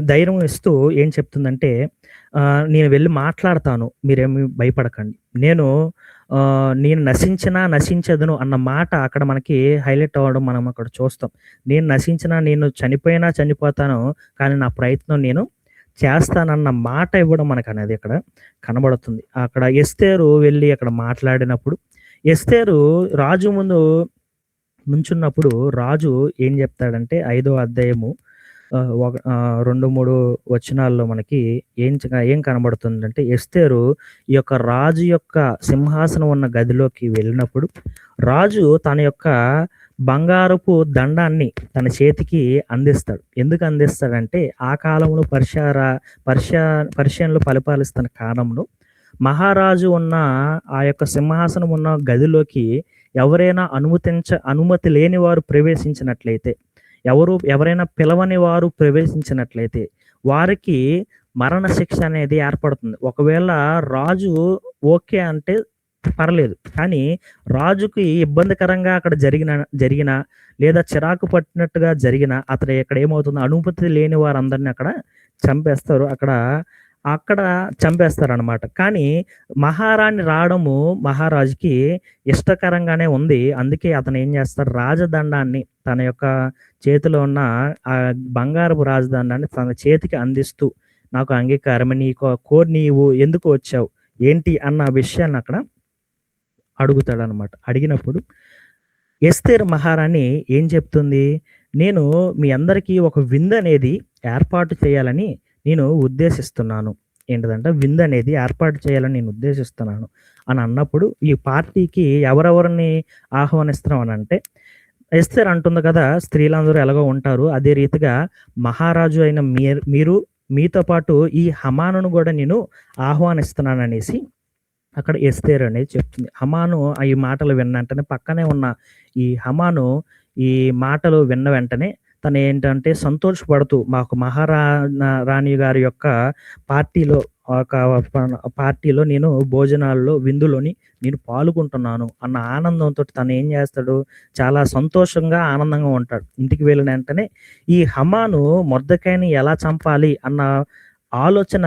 ధైర్యం ఇస్తూ ఏం చెప్తుందంటే నేను వెళ్ళి మాట్లాడతాను, మీరేమి భయపడకండి, నేను నశించదును అన్న మాట అక్కడ మనకి హైలైట్ అవ్వడం మనం అక్కడ చూస్తాం. నేను చనిపోతాను, కానీ నా ప్రయత్నం నేను చేస్తానన్న మాట ఇవ్వడం మనకు అనేది అక్కడ కనబడుతుంది. అక్కడ ఎస్తేరు వెళ్ళి అక్కడ మాట్లాడినప్పుడు ఎస్తేరు రాజు ముందు నుంచున్నప్పుడు రాజు ఏం చెప్తాడంటే 5వ అధ్యాయము 2-3 వచనాల్లో మనకి ఏం కనబడుతుందంటే ఎస్తేరు ఈ యొక్క రాజు యొక్క సింహాసనం ఉన్న గదిలోకి వెళ్ళినప్పుడు రాజు తన యొక్క బంగారపు దండాన్ని తన చేతికి అందిస్తాడు. ఎందుకు అందిస్తాడంటే ఆ కాలంలో పర్షియన్లు పరిపాలిస్తున్న కాలంలో మహారాజు ఉన్న ఆ యొక్క సింహాసనం ఉన్న గదిలోకి ఎవరైనా అనుమతి లేని వారు ప్రవేశించినట్లయితే, ఎవరైనా పిలవని వారు ప్రవేశించినట్లయితే వారికి మరణ శిక్ష అనేది ఏర్పడుతుంది. ఒకవేళ రాజు ఓకే అంటే పర్లేదు, కానీ రాజుకి ఇబ్బందికరంగా అక్కడ జరిగిన లేదా చిరాకు పట్టినట్టుగా జరిగిన అతను ఇక్కడ ఏమవుతుంది, అనుమతి లేని వారందరినీ అక్కడ చంపేస్తారు అనమాట. కానీ మహారాణి రావడము మహారాజుకి ఇష్టకరంగానే ఉంది. అందుకే అతను ఏం చేస్తాడు, రాజదండాన్ని తన యొక్క చేతిలో ఉన్న ఆ బంగారపు రాజదండాన్ని తన చేతికి అందిస్తూ నాకు అంగీకారమే. నీవు ఎందుకు వచ్చావు? ఏంటి అన్న విషయాన్ని అక్కడ అడుగుతాడనమాట. అడిగినప్పుడు ఎస్తేరు మహారాణి ఏం చెప్తుంది? నేను మీ అందరికీ ఒక విందనేది ఏర్పాటు చేయాలని నేను ఉద్దేశిస్తున్నాను. ఏంటిదంటే విందనేది ఏర్పాటు చేయాలని నేను ఉద్దేశిస్తున్నాను అని అన్నప్పుడు, ఈ పార్టీకి ఎవరెవరిని ఆహ్వానిస్తున్నాం అనంటే, ఎస్తేర్ అంటుంది కదా! స్త్రీలందరూ ఎలాగో ఉంటారు. అదే రీతిగా మహారాజు అయిన మీరు మీతో పాటు ఈ హమానును గూడా నేను ఆహ్వానిస్తున్నాననేసి అక్కడ ఎస్తేర్ అనేది చెప్తుంది. హమాను ఈ మాటలు విన్న వెంటనే పక్కనే ఉన్న ఈ హమాను ఈ మాటలు విన్న వెంటనే తనేంటంటే సంతోషపడుతూ మాకు రాణి గారి యొక్క పార్టీలో ఒక పార్టీలో నేను భోజనాల్లో, విందులోని నేను పాల్గొంటున్నాను అన్న ఆనందంతోటి తనేం చేస్తాడు, చాలా సంతోషంగా, ఆనందంగా ఉంటాడు. ఇంటికి వెళ్ళిన వెంటనే ఈ హమాను మొర్దెకైని ఎలా చంపాలి అన్న ఆలోచన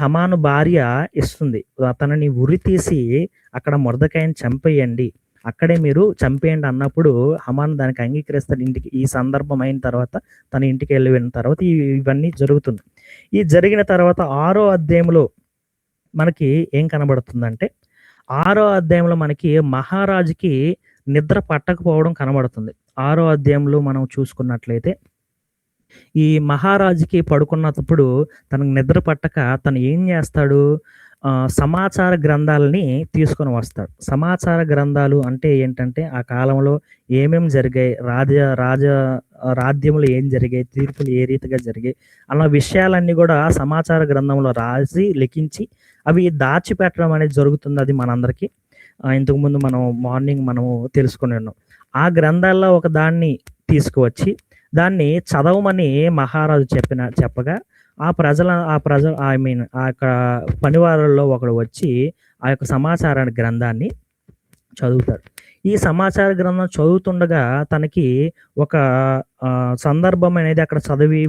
హమాను భార్య ఇస్తుంది. తనని ఉరితీసి అక్కడ మొర్దెకైని చంపేయండి. అక్కడే మీరు చంపేయండి అన్నప్పుడు హమాను దానికి అంగీకరిస్తాడు. ఇంటికి ఈ సందర్భం అయిన తర్వాత తన ఇంటికి వెళ్ళిన తర్వాత ఇవన్నీ జరుగుతుంది. ఈ జరిగిన తర్వాత 6వ అధ్యాయంలో మనకి ఏం కనబడుతుందంటే, 6వ అధ్యాయంలో మనకి మహారాజుకి నిద్ర పట్టకపోవడం కనబడుతుంది. 6వ అధ్యాయంలో మనం చూసుకున్నట్లయితే ఈ మహారాజుకి పడుకున్నప్పుడు తనకు నిద్ర పట్టక తను ఏం చేస్తాడు, సమాచార గ్రంథాలని తీసుకొని వస్తాడు. సమాచార గ్రంథాలు అంటే ఏంటంటే, ఆ కాలంలో ఏమేమి జరిగాయి, రాజ్యములు ఏం జరిగాయి, తీర్పులు ఏ రీతిగా జరిగాయి అన్న విషయాలన్నీ కూడా సమాచార గ్రంథంలో రాసి లిఖించి అవి దాచిపెట్టడం అనేది జరుగుతుంది. అది మనందరికీ ఇంతకుముందు మనం మార్నింగ్ మనము తెలుసుకుని ఉన్నాం. ఆ గ్రంథాల్లో ఒక దాన్ని తీసుకువచ్చి దాన్ని చదవమని మహారాజు చెప్పగా ఆ ప్రజలు ఐ మీన్ ఆ యొక్క పనివారుల్లో ఒకడు వచ్చి ఆ యొక్క సమాచార గ్రంథాన్ని చదువుతాడు. ఈ సమాచార గ్రంథం చదువుతుండగా తనకి ఒక సందర్భం అనేది అక్కడ చదివి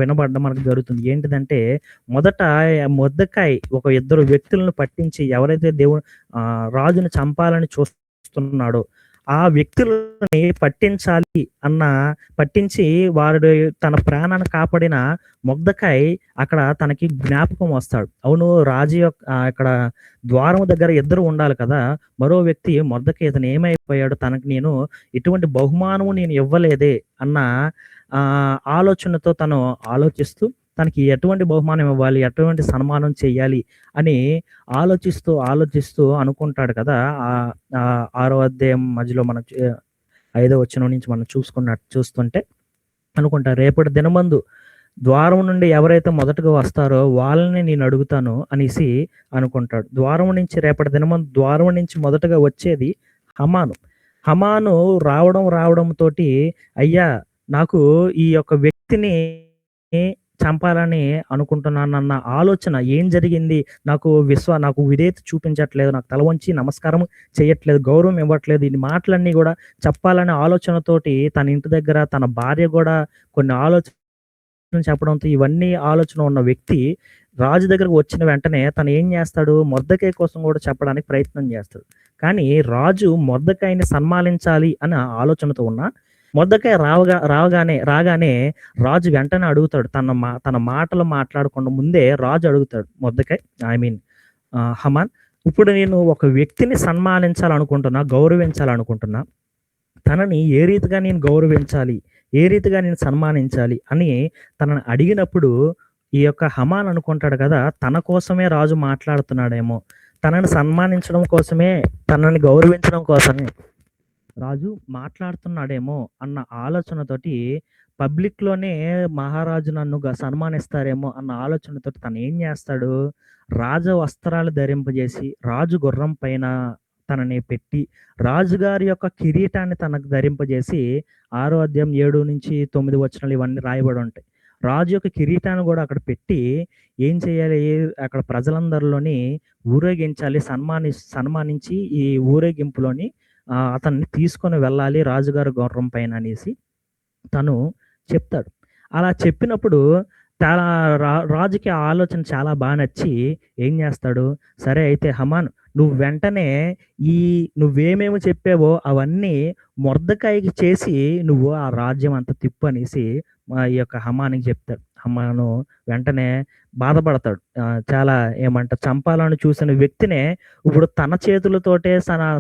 వినబడడం మనకు జరుగుతుంది. ఏంటిదంటే, మొదట మొర్దెకాయి ఒక ఇద్దరు వ్యక్తులను పట్టించి ఎవరైతే రాజుని చంపాలని చూస్తున్నాడో ఆ వ్యక్తులని పట్టించి వారు తన ప్రాణాన్ని కాపాడిన మొర్దెకాయి అక్కడ తనకి జ్ఞాపకం వస్తాడు. అవును, రాజు అక్కడ ద్వారం దగ్గర ఇద్దరు ఉండాలి కదా! మరో వ్యక్తి మొర్దెకాయి ఇతను ఏమైపోయాడు, తనకి నేను ఎటువంటి బహుమానము నేను ఇవ్వలేదే అన్న ఆలోచనతో తను ఆలోచిస్తూ తనకి ఎటువంటి బహుమానం ఇవ్వాలి, ఎటువంటి సన్మానం చేయాలి అని ఆలోచిస్తూ అనుకుంటాడు కదా! 6వ అధ్యాయం మధ్యలో మనం 5వ వచనం నుంచి మనం చూస్తుంటే అనుకుంటారు, రేపటి దినమందు ద్వారం నుండి ఎవరైతే మొదటగా వస్తారో వాళ్ళని నేను అడుగుతాను అనేసి అనుకుంటాడు. ద్వారం నుంచి మొదటగా వచ్చేది హమాను రావడం తోటి, అయ్యా నాకు ఈ యొక్క వ్యక్తిని చంపాలని అనుకుంటున్నానన్న ఆలోచన, ఏం జరిగింది, నాకు విధేయత చూపించట్లేదు, నాకు తల వంచి నమస్కారం చేయట్లేదు, గౌరవం ఇవ్వట్లేదు, ఈ మాటలన్నీ కూడా చెప్పాలనే ఆలోచనతోటి తన ఇంటి దగ్గర తన భార్య కూడా కొన్ని ఆలోచనలు చెప్పడంతో ఇవన్నీ ఆలోచన ఉన్న వ్యక్తి రాజు దగ్గరకు వచ్చిన వెంటనే తను ఏం చేస్తాడు, మొర్దెకాయి కోసం కూడా చెప్పడానికి ప్రయత్నం చేస్తాడు. కానీ రాజు మొర్దెకాయిని సన్మానించాలి అనే ఆలోచనతో ఉన్న మొర్దెకాయి రాగానే రాజు వెంటనే అడుగుతాడు. తన మాటలు మాట్లాడకుండా ముందే రాజు అడుగుతాడు మొర్దెకాయి, ఐ మీన్ హమాన్, ఇప్పుడు నేను ఒక వ్యక్తిని సన్మానించాలనుకుంటున్నా, గౌరవించాలనుకుంటున్నా, తనని ఏ రీతిగా నేను గౌరవించాలి, ఏ రీతిగా నేను సన్మానించాలి అని తనని అడిగినప్పుడు ఈ యొక్క హమాన్ అనుకుంటాడు కదా, తన కోసమే రాజు మాట్లాడుతున్నాడేమో, తనని సన్మానించడం కోసమే, తనని గౌరవించడం కోసమే రాజు మాట్లాడుతున్నాడేమో అన్న ఆలోచనతోటి పబ్లిక్‌లోనే మహారాజు నన్ను సన్మానిస్తారేమో అన్న ఆలోచనతోటి తను ఏం చేస్తాడు, రాజ వస్త్రాలు ధరింపజేసి, రాజు గుర్రం పైన తనని పెట్టి, రాజుగారి యొక్క కిరీటాన్ని తనకు ధరింపజేసి 6వ అధ్యాయం 7-9 వచనాలు ఇవన్నీ రాయబడి ఉంటాయి. రాజు యొక్క కిరీటాన్ని కూడా అక్కడ పెట్టి ఏం చేయాలి, అక్కడ ప్రజలందరిలోని ఊరేగించాలి, సన్మానించి ఈ ఊరేగింపులోని అతన్ని తీసుకొని వెళ్ళాలి రాజుగారి గుర్రం పైన అనేసి తను చెప్తాడు. అలా చెప్పినప్పుడు చాలా రాజుకి ఆ ఆలోచన చాలా బాగా నచ్చి ఏం చేస్తాడు, సరే అయితే హమాన్, నువ్వు వెంటనే నువ్వేమేమి చెప్పావో అవన్నీ మొర్దెకాయికి చేసి నువ్వు ఆ రాజ్యం అంతా తిప్పు అనేసి ఈ యొక్క హమానికి చెప్తాడు. హమాను వెంటనే బాధపడతాడు. చాలా ఏమంటారు చంపాలని చూసిన వ్యక్తినే ఇప్పుడు తన చేతులతోటే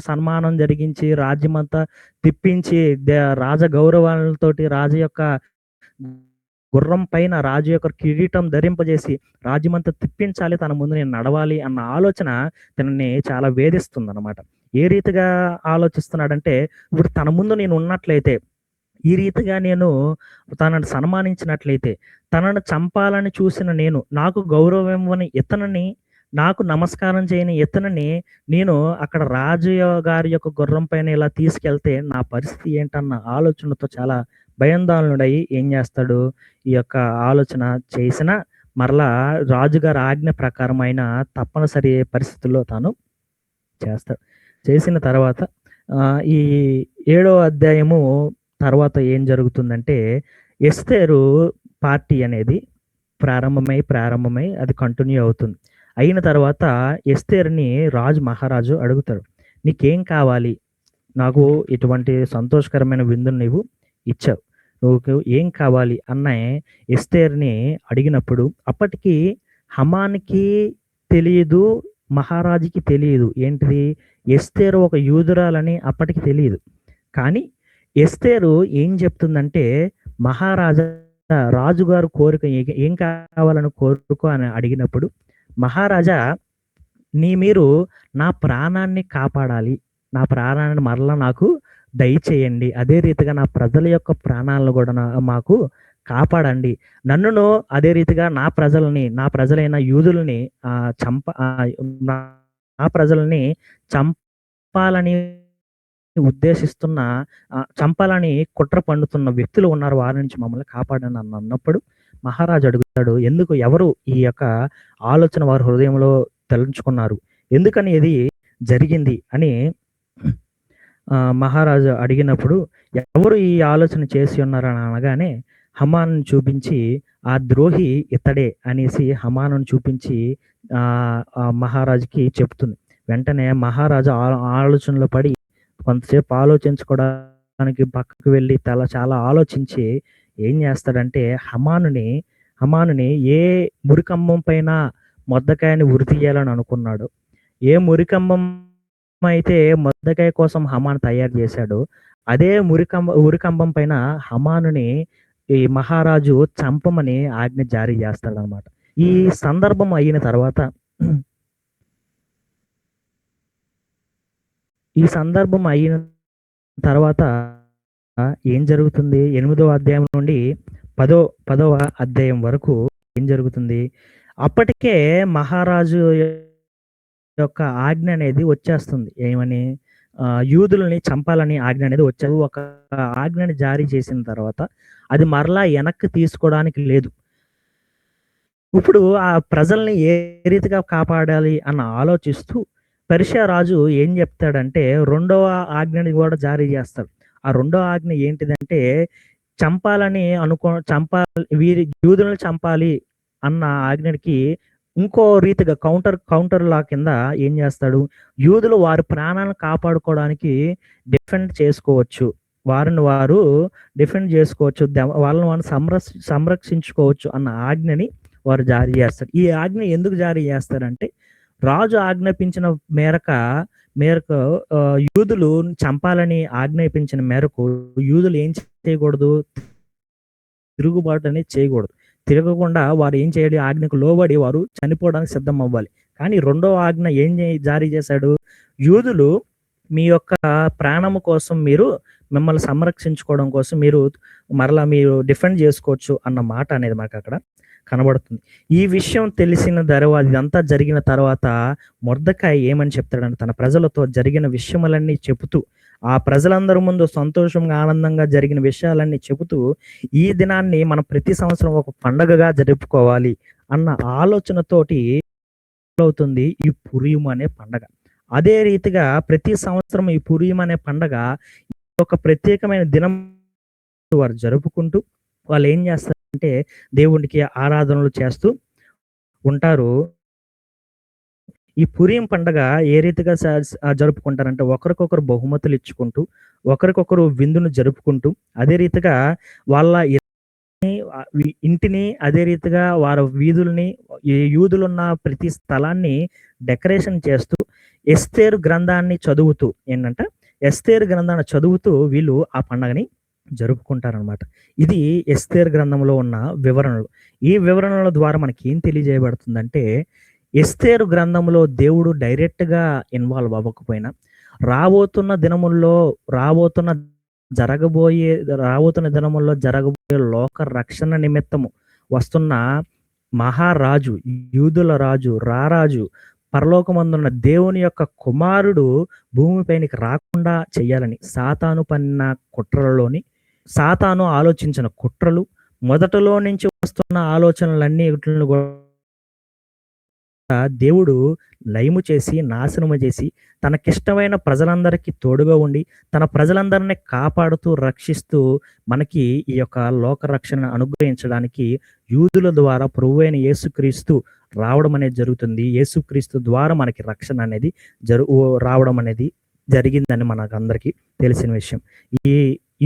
సన్మానం జరిగించి, రాజ్యమంతా తిప్పించి, రాజ గౌరవాలతోటి రాజు యొక్క గుర్రం పైన రాజు యొక్క కిరీటం ధరింపజేసి, రాజ్యమంతా తిప్పించాలి, తన ముందు నేను నడవాలి అన్న ఆలోచన తనని చాలా వేధిస్తుందనమాట. ఏ రీతిగా ఆలోచిస్తున్నాడంటే, ఇప్పుడు తన ముందు నేను ఉన్నట్లయితే, ఈ రీతిగా నేను తనను సన్మానించినట్లయితే, తనను చంపాలని చూసిన నేను, నాకు గౌరవం ఇవ్వని ఇతనిని, నాకు నమస్కారం చేయని ఇతనిని నేను అక్కడ రాజు గారి యొక్క గుర్రం పైన ఇలా తీసుకెళ్తే నా పరిస్థితి ఏంటన్న ఆలోచనతో చాలా భయాందోళనుడయి ఏం చేస్తాడు, ఈ యొక్క ఆలోచన చేసిన మరలా రాజుగారి ఆజ్ఞ ప్రకారం ఆయన తప్పనిసరి పరిస్థితుల్లో తాను చేస్తాడు. చేసిన తర్వాత ఈ 7వ అధ్యాయము తర్వాత ఏం జరుగుతుందంటే, ఎస్తేరు పార్టీ అనేది ప్రారంభమై అది కంటిన్యూ అవుతుంది. అయిన తర్వాత ఎస్తేరుని మహారాజు అడుగుతాడు, నీకేం కావాలి? నాకు ఇటువంటి సంతోషకరమైన విందును నీవు ఇచ్చావు, నువ్వు ఏం కావాలి అన్న ఎస్తేరుని అడిగినప్పుడు, అప్పటికి హమానికి తెలియదు, మహారాజుకి తెలియదు ఏంటిది, ఎస్తేరు ఒక యూదురాలని అప్పటికి తెలియదు. కానీ ఎస్తేరు ఏం చెప్తుందంటే, మహారాజా రాజుగారు కోరిక ఏం కావాలని కోరుకో అని అడిగినప్పుడు, మహారాజా మీరు నా ప్రాణాన్ని కాపాడాలి, నా ప్రాణాన్ని మరలా నాకు దయచేయండి, అదే రీతిగా నా ప్రజల యొక్క ప్రాణాలను కూడా మాకు కాపాడండి, నన్నును అదే రీతిగా నా ప్రజలైన యూదుల్ని నా ప్రజల్ని చంపాలని ఉద్దేశిస్తున్న చంపాలని కుట్ర పండుతున్న వ్యక్తులు ఉన్నారు, వారి నుంచి మమ్మల్ని కాపాడండి అని అన్నప్పుడు మహారాజు అడుగుతాడు, ఎవరు ఈ యొక్క ఆలోచన వారి హృదయంలో తలంచుకున్నారు, ఎందుకని ఇది జరిగింది అని మహారాజు అడిగినప్పుడు, ఎవరు ఈ ఆలోచన చేసి ఉన్నారని అనగానే హమాను చూపించి, ఆ ద్రోహి ఇతడే అనేసి హమాను చూపించి మహారాజుకి చెప్తుంది. వెంటనే మహారాజు ఆలోచనలో పడి కొంతసేపు ఆలోచించుకోవడానికి పక్కకు వెళ్ళి చాలా ఆలోచించి ఏం చేస్తాడంటే, హమానుని ఏ మురికంబం పైన మొర్దెకైని ఉరి తీయాలని అనుకున్నాడు, ఏ మురికంబం అయితే మొర్దెకై కోసం హమాను తయారు చేశాడో, అదే ఉరికంబం పైన హమానుని ఈ మహారాజు చంపమని ఆజ్ఞ జారీ చేస్తాడనమాట. ఈ సందర్భం అయిన తర్వాత ఏం జరుగుతుంది, 8వ అధ్యాయం నుండి 10వ అధ్యాయం వరకు ఏం జరుగుతుంది, అప్పటికే మహారాజు యొక్క ఆజ్ఞ అనేది వచ్చేస్తుంది. ఏమని, యూదులని చంపాలని ఆజ్ఞ అనేది వచ్చేది. ఒక ఆజ్ఞని జారీ చేసిన తర్వాత అది మరలా వెనక్కి తీసుకోవడానికి లేదు. ఇప్పుడు ఆ ప్రజల్ని ఏ రీతిగా కాపాడాలి అన్న ఆలోచిస్తూ పెర్షియా రాజు ఏం చెప్తాడంటే, రెండవ ఆజ్ఞని కూడా జారీ చేస్తాడు. ఆ రెండవ ఆజ్ఞ ఏంటిదంటే, వీరి యూదులను చంపాలి అన్న ఆజ్ఞకి ఇంకో రీతిగా కౌంటర్ లా కింద ఏం చేస్తాడు, యూదులు వారి ప్రాణాలను కాపాడుకోవడానికి డిఫెండ్ చేసుకోవచ్చు, వారిని వారు డిఫెండ్ చేసుకోవచ్చు, వాళ్ళని సంరక్షించుకోవచ్చు అన్న ఆజ్ఞని వారు జారీ చేస్తారు. ఈ ఆజ్ఞ ఎందుకు జారీ చేస్తారంటే, రాజు ఆజ్ఞాపించిన మేరకు యూదులు చంపాలని ఆజ్ఞాపించిన మేరకు యూదులు ఏం చేయకూడదు, తిరుగుబాటు అనేది చేయకూడదు. తిరగకుండా వారు ఏం చేయాలి, ఆజ్ఞకు లోబడి వారు చనిపోవడానికి సిద్ధం అవ్వాలి. కానీ రెండవ ఆజ్ఞ ఏం జారీ చేశాడు, యూదులు మీ యొక్క ప్రాణము కోసం మిమ్మల్ని సంరక్షించుకోవడం కోసం మరలా మీరు డిఫెండ్ చేసుకోవచ్చు అన్న మాట అనేది మనకు అక్కడ కనబడుతుంది. ఈ విషయం తెలిసిన తర్వాత, ఇదంతా జరిగిన తర్వాత మొర్దెకై ఏమని చెప్తాడంటే, తన ప్రజలతో జరిగిన విషయములన్నీ చెబుతూ, ఆ ప్రజలందరి ముందు సంతోషంగా ఆనందంగా జరిగిన విషయాలన్నీ చెబుతూ, ఈ దినాన్ని మనం ప్రతి సంవత్సరం ఒక పండగగా జరుపుకోవాలి అన్న ఆలోచనతోటి అవుతుంది ఈ పురీం అనే పండగ. అదే రీతిగా ప్రతి సంవత్సరం ఈ పురీం అనే పండగ ఒక ప్రత్యేకమైన దినం వారు జరుపుకుంటూ వాళ్ళు ఏం చేస్తారంటే దేవునికి ఆరాధనలు చేస్తూ ఉంటారు. ఈ పురీం పండగ ఏ రీతిగా జరుపుకుంటారంటే, ఒకరికొకరు బహుమతులు ఇచ్చుకుంటూ, ఒకరికొకరు విందును జరుపుకుంటూ, అదే రీతిగా వాళ్ళ ఇంటిని అదే రీతిగా వారి వీధుల్ని, ఈ యూదులున్న ప్రతి స్థలాన్ని డెకరేషన్ చేస్తూ ఎస్తేరు గ్రంథాన్ని చదువుతూ ఏంటంటే, ఎస్తేరు గ్రంథాన్ని చదువుతూ వీళ్ళు ఆ పండగని జరుపుకుంటారనమాట. ఇది ఎస్తేరు గ్రంథంలో ఉన్న వివరణలు. ఈ వివరణల ద్వారా మనకేం తెలియజేయబడుతుందంటే, ఎస్తేరు గ్రంథంలో దేవుడు డైరెక్ట్‌గా ఇన్వాల్వ్ అవ్వకపోయినా, రాబోతున్న దినముల్లో రాబోతున్న జరగబోయే రాబోతున్న దినముల్లో జరగబోయే లోక రక్షణ నిమిత్తము వస్తున్న మహారాజు, యూదుల రాజు, రారాజు, పరలోకమందున్న దేవుని యొక్క కుమారుడు భూమిపైనికి రాకుండా చేయాలని సాతాను పన్న కుట్రలలోని, సాతాను ఆలోచించిన కుట్రలు, మొదటలో నుంచి వస్తున్న ఆలోచనలన్నిటిని దేవుడు లయము చేసి, నాశనము చేసి, తనకిష్టమైన ప్రజలందరికీ తోడుగా ఉండి, తన ప్రజలందరిని కాపాడుతూ, రక్షిస్తూ, మనకి ఈ యొక్క లోక రక్షణను అనుగ్రహించడానికి యూదుల ద్వారా ప్రభువైన యేసుక్రీస్తు రావడం అనేది జరుగుతుంది. యేసుక్రీస్తు ద్వారా మనకి రక్షణ అనేది రావడం అనేది జరిగిందని మనకందరికీ తెలిసిన విషయం. ఈ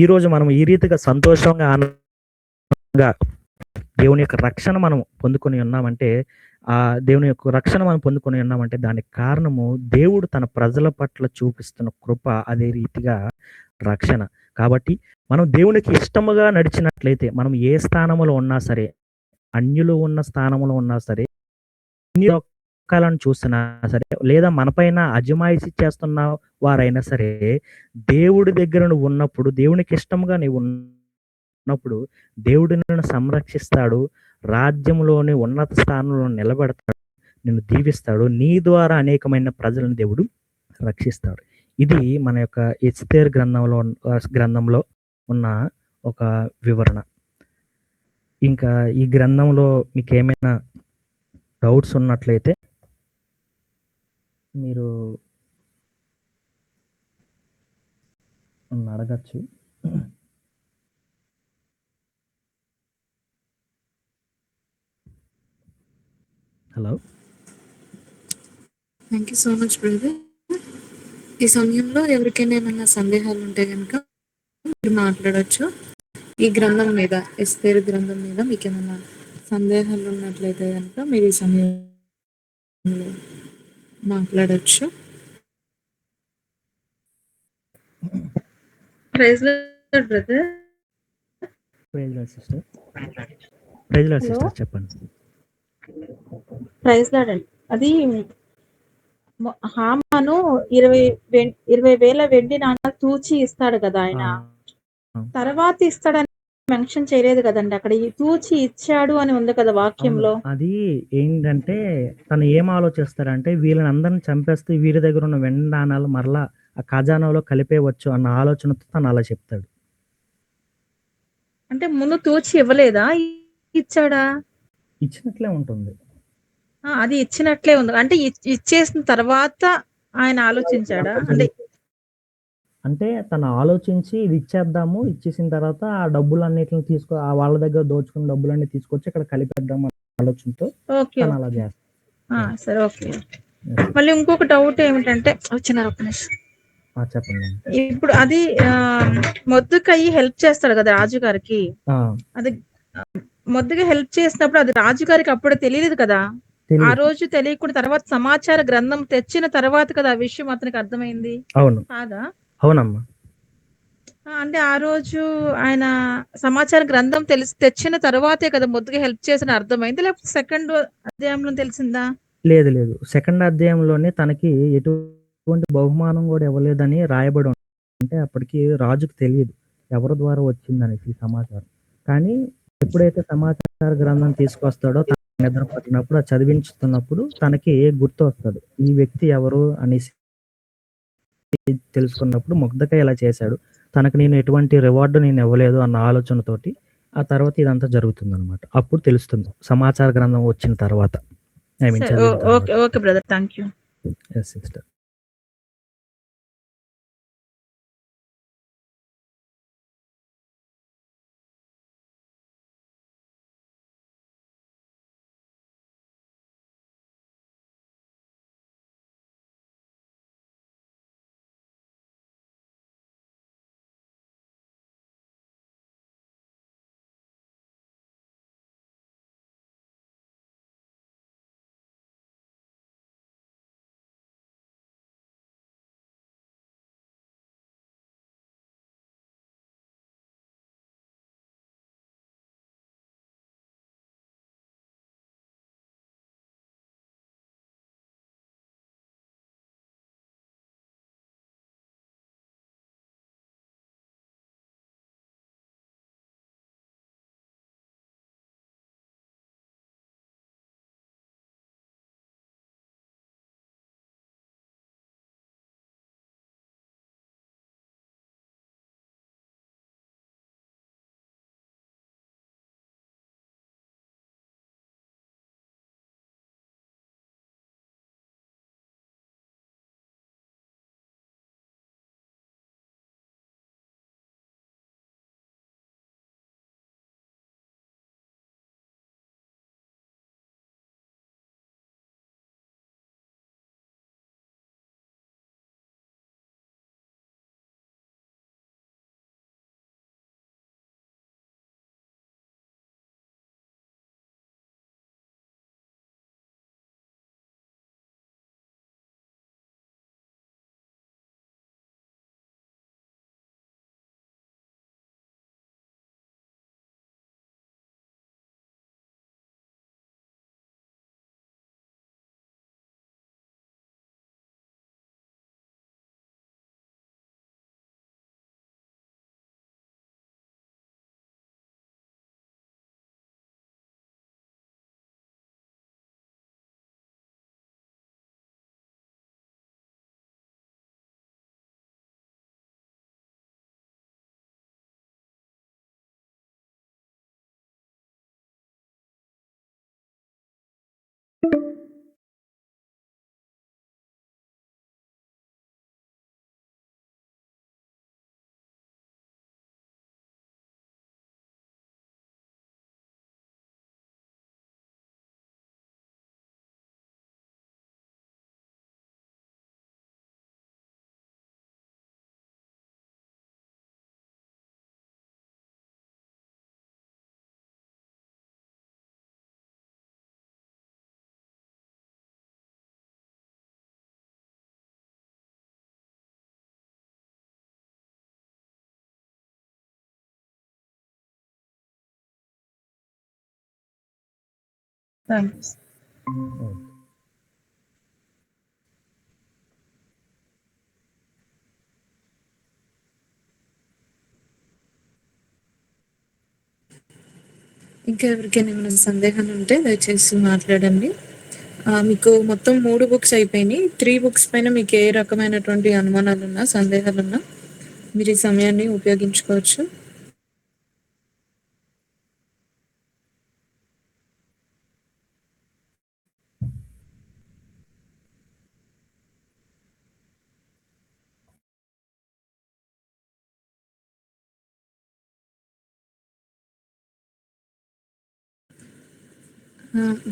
ఈరోజు మనం ఈ రీతిగా సంతోషంగా, ఆనందంగా దేవుని యొక్క రక్షణ మనం పొందుకొని ఉన్నామంటే, దేవుని యొక్క రక్షణ మనం పొందుకొని ఉన్నామంటే దానికి కారణము దేవుడు తన ప్రజల పట్ల చూపిస్తున్న కృప, అదే రీతిగా రక్షణ. కాబట్టి మనం దేవునికి ఇష్టముగా నడిచినట్లయితే, మనం ఏ స్థానములో ఉన్నా సరే, అన్యులు ఉన్న స్థానములో ఉన్నా సరే, ఎన్ని లోకాలను చూసినా సరే, లేదా మనపైన అజమాయిషీ చేస్తున్న వారైనా సరే, దేవుడి దగ్గర నువ్వు ఉన్నప్పుడు, దేవునికి ఇష్టముగా నీవు ఉన్నప్పుడు దేవుడు నిన్ను సంరక్షిస్తాడు. రాజ్యంలోని ఉన్నత స్థానంలో నిలబెడతాడు. నిన్ను దీవిస్తాడు. నీ ద్వారా అనేకమైన ప్రజలను దేవుడు రక్షిస్తాడు. ఇది మన యొక్క ఎస్తేరు గ్రంథంలో ఉన్న ఒక వివరణ. ఇంకా ఈ గ్రంథంలో మీకేమైనా డౌట్స్ ఉన్నట్లయితే మీరు నన్ను అడగచ్చు. Hello. Thank you so much brother. ఈ సమయంలో ఎవరికైనా ఏమైనా సందేహాలు ఉంటే కనుక మీరు మాట్లాడచ్చు. ఈ గ్రంథం మీద, ఎస్తేరు గ్రంథం మీద మీకు ఏమైనా సందేహాలు ఉన్నట్లయితే కనుక మీరు ఈ సమయంలో మాట్లాడచ్చు. Praise lord brother. Praise lord sister. Praise lord hello. Sister, చెప్పండి. ప్రైజ్ లార్డ్ అండి. అది హామాను 20,000 వెండి నాణాలు తూచి ఇస్తాడు కదా ఆయన. తర్వాత ఇస్తాడని మెన్షన్ చేయలేదు కదండి అక్కడ. ఈ తూచి ఇచ్చాడు అని ఉంది కదా వాక్యంలో. అది ఏంటంటే తను ఏం ఆలోచిస్తాడంటే, వీళ్ళని అందరిని చంపేస్తే వీరి దగ్గర ఉన్న వెండి నాణాలు మరలా ఆ ఖజానాలో కలిపేయవచ్చు అన్న ఆలోచనతో తను అలా చెప్తాడు. అంటే ముందు తూచి ఇవ్వలేదా, ఇచ్చాడా? ఇచ్చినట్లే ఉంటుంది. అది ఇచ్చినట్లే ఉంది. అంటే ఇచ్చేసిన తర్వాత ఆయన ఆలోచించాడా? అంటే తను ఆలోచించి ఇది ఇచ్చేద్దాము, ఇచ్చేసిన తర్వాత ఆ డబ్బులన్నిటిని వాళ్ళ దగ్గర దోచుకున్న డబ్బులన్నీ తీసుకొచ్చి ఇక్కడ కలిపేద్దాం అన్న ఆలోచనతో తను అలా చేస్తాడు. సరే, ఓకే. మళ్ళీ ఇంకొక డౌట్ ఏమిటంటే, చెప్పండి. ఇప్పుడు అది మొద్దుకయ్యి హెల్ప్ చేస్తాడు కదా రాజుగారికి. అది మొద్దుగా హెల్ప్ చేసినప్పుడు అది రాజుగారికి అప్పుడు తెలియలేదు కదా. ఆ రోజు తెలియకుండా తర్వాత సమాచార గ్రంథం తెచ్చిన తర్వాత కదా ఆ విషయం అతనికి అర్థమైంది. అవును, కాదా? అవునమ్మా. అంటే ఆ రోజు ఆయన సమాచార గ్రంథం తెచ్చిన తర్వాతే కదా మొద్దుగా హెల్ప్ చేసిన అర్థమైంది, లేకపోతే సెకండ్ అధ్యాయంలో తెలిసిందా? లేదు లేదు, సెకండ్ అధ్యాయంలోనే తనకి ఎటువంటి బహుమానం కూడా ఇవ్వలేదని రాయబడి ఉంది. అంటే అప్పటికి రాజుకు తెలియదు ఎవరి ద్వారా వచ్చిందనేసి సమాచారం. కానీ ఎప్పుడైతే సమాచార గ్రంథం తీసుకొస్తాడో తన నిద్ర పట్టినప్పుడు అది చదివించుతున్నప్పుడు తనకి గుర్తు వస్తుంది ఈ వ్యక్తి ఎవరు అనేసి. తెలుసుకున్నప్పుడు మొర్దెకై ఇలా చేశాడు, తనకు నేను ఎటువంటి రివార్డు నేను ఇవ్వలేదు అన్న ఆలోచనతోటి ఆ తర్వాత ఇదంతా జరుగుతుందన్నమాట. అప్పుడు తెలుస్తుంది సమాచార గ్రంథం వచ్చిన తర్వాత. Okay brother, thank you. Yes sister. Thanks. Okay. ఇంకా ఎవరికైనా ఏమైనా సందేహాలుంటే దయచేసి మాట్లాడండి. మీకు మొత్తం 3 బుక్స్ అయిపోయినాయి. 3 బుక్స్ పైన మీకు ఏ రకమైనటువంటి అనుమానాలున్నా, సందేహాలున్నా మీరు ఈ సమయాన్ని ఉపయోగించుకోవచ్చు.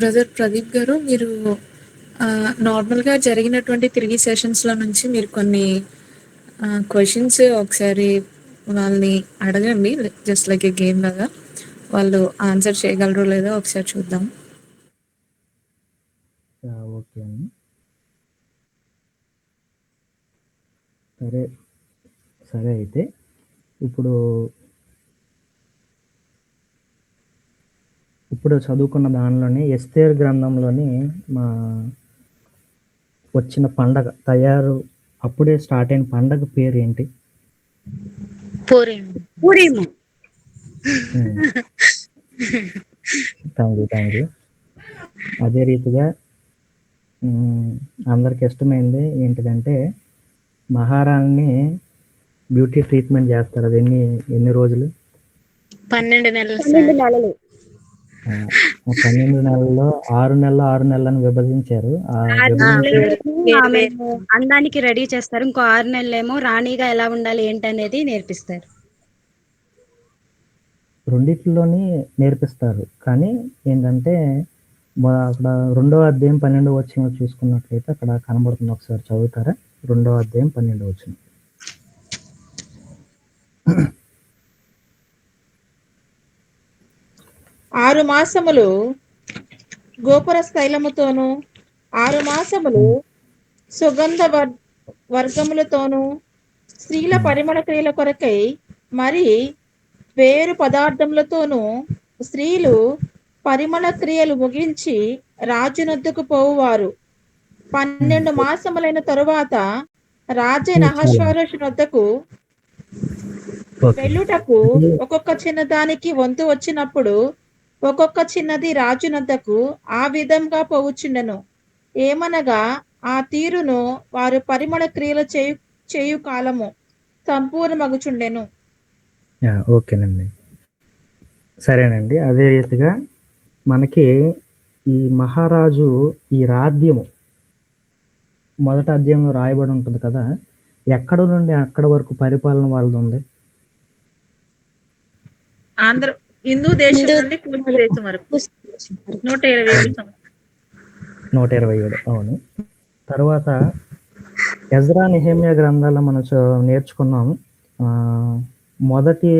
బ్రదర్ ప్రదీప్ గారు, మీరు నార్మల్‌గా జరిగినటువంటి 3 సెషన్స్‌లో నుంచి మీరు కొన్ని క్వెషన్స్ ఒకసారి వాళ్ళని అడగండి. జస్ట్ లైక్ ఎ గేమ్ లాగా. వాళ్ళు ఆన్సర్ చేయగలరో లేదో ఒకసారి చూద్దాం. ఓకే అండి. సరే. సరే అయితే ఇప్పుడు చదువుకున్న దానిలోనే ఎస్తేరు గ్రంథంలోని మా వచ్చిన పండగ అప్పుడే స్టార్ట్ అయిన పండగ పేరేంటి? పూరీము. Thank you. అదే రీతిగా అందరికి ఇష్టమైంది ఏంటిదంటే మహారాణిని బ్యూటీ ట్రీట్మెంట్ చేస్తారు. అది ఎన్ని రోజులు? 12 నెలలు. 12 నెలల్లో 6 నెలలని విభజించారు. ఆమెను అందానికి రెడీ చేస్తారు. ఇంకో 6 నెలలేమో రాణిగా ఎలా ఉండాలి ఏంటనేది నేర్పిస్తారు. రెండిట్లోని నేర్పిస్తారు. కానీ ఏంటంటే అక్కడ 2వ అధ్యాయం 12వ వచనం చూసుకున్నట్లయితే అక్కడ కనబడుతుంది. ఒకసారి చదువుతారా? 2వ అధ్యాయం 12వ వచనం. 6 మాసములు గోపుర స్థైలముతోను 6 మాసములు సుగంధ వర్గములతోను స్త్రీల పరిమళ క్రియల కొరకై మరి వేరు పదార్థములతోనూ స్త్రీలు పరిమళ క్రియలు ముగించి రాజునొద్దకు పోవువారు. 12 మాసములైన తరువాత రాజైన అహష్వేరోషునొద్దకు వెళ్ళుటకు ఒక్కొక్క చిన్నదానికి వంతు వచ్చినప్పుడు ఒక్కొక్క చిన్నది రాజునొద్దకు ఆ విధంగా పోవుచుండెను. ఏమనగా ఆ తీరును వారు పరిమళ క్రియలు చేయు కాలము సంపూర్ణమగుచుండెను. ఓకేనండి. సరేనండి. అదే రీతిగా మనకి ఈ మహారాజు ఈ రాజ్యము మొదటి అధ్యాయంలో రాయబడి ఉంటుంది కదా, ఎక్కడ నుండి అక్కడ వరకు పరిపాలన వాళ్ళది ఉంది? హిందూ దేశం నుండి కూర్చు దేశం వరకు 127. అవును. తర్వాత ఎజ్రా, నెహెమ్యా గ్రంథాల్లో మనం నేర్చుకున్నాం. మొదటి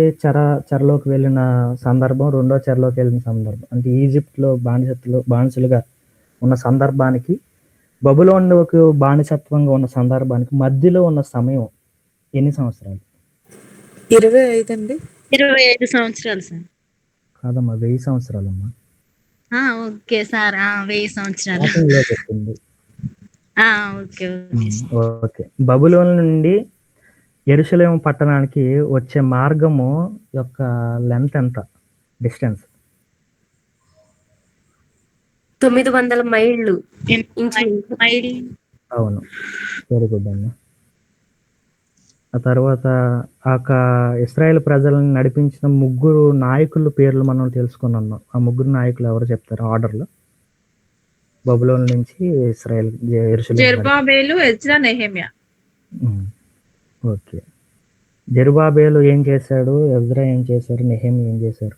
చెరలోకి వెళ్ళిన సందర్భం, రెండో చెరలోకి వెళ్ళిన సందర్భం, అంటే ఈజిప్ట్లో బానిసలుగా ఉన్న సందర్భానికి, బబులోనుకు బానిసత్వంగా ఉన్న సందర్భానికి మధ్యలో ఉన్న సమయం ఎన్ని సంవత్సరాలు? 25 అండి. 25 సంవత్సరాలు సార్. కాదమ్మా, 1000 సంవత్సరాలమ్మా. Okay sir. 1000 సంవత్సరాలు. చెప్పింది. ఓకే. బబులోను నుండి యెరూషలేము పట్టణానికి వచ్చే మార్గము యొక్క లెంత్ ఎంత? డిస్టెన్స్ 900 మైళ్ళు. అవును. వెరీ గుడ్ అన్న. ఆ తర్వాత ఇశ్రాయేల్ ప్రజలను నడిపించిన 3 నాయకుల పేర్లు మనం తెలుసుకున్నాం. ఆ 3 నాయకులు ఎవరు చెప్తారు ఆర్డర్లో? బబులోను నుంచి యెరూషలేము వరకు. జెరుబ్బాబెలు, ఎజ్రా, నెహెమ్యా. ఓకే. జెరుబాబేలు ఏం చేశాడు? ఎజ్రా ఏం చేశారు? నెహెమ్యా ఏం చేశారు?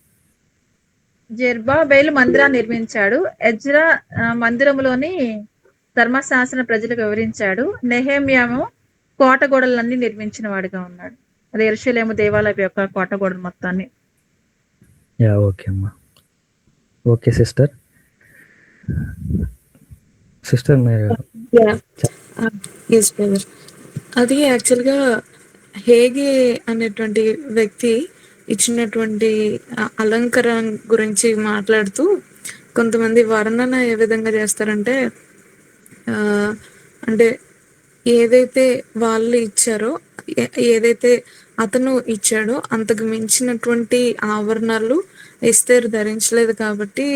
జెరుబ్బాబెలు మందిరాన్ని నిర్మించాడు. ఎజ్రా మందిరములోని ధర్మశాస్త్ర ప్రజలకు వివరించాడు. నెహెమ్యాము కోట గోడలన్నీ నిర్మించిన వాడిగా ఉన్నాడు. అది యెరూషలేము దేవాలయం యొక్క కోట గోడలు మొత్తాన్ని. ఓకే అమ్మా. Okay sister. సిస్టర్ మీరు ఎస్ బ్రదర్. అది యాక్చువల్గా హేగే అనేటువంటి వ్యక్తి ఇచ్చినటువంటి అలంకరణ గురించి మాట్లాడుతూ కొంతమంది వర్ణన ఏ విధంగా చేస్తారంటే అంటే ఏదైతే వాళ్ళు ఇచ్చారో ఏదైతే అతను ఇచ్చాడో అంతకు మించినటువంటి ఆభరణాలు ఎస్తేరు ధరించలేదు కాబట్టి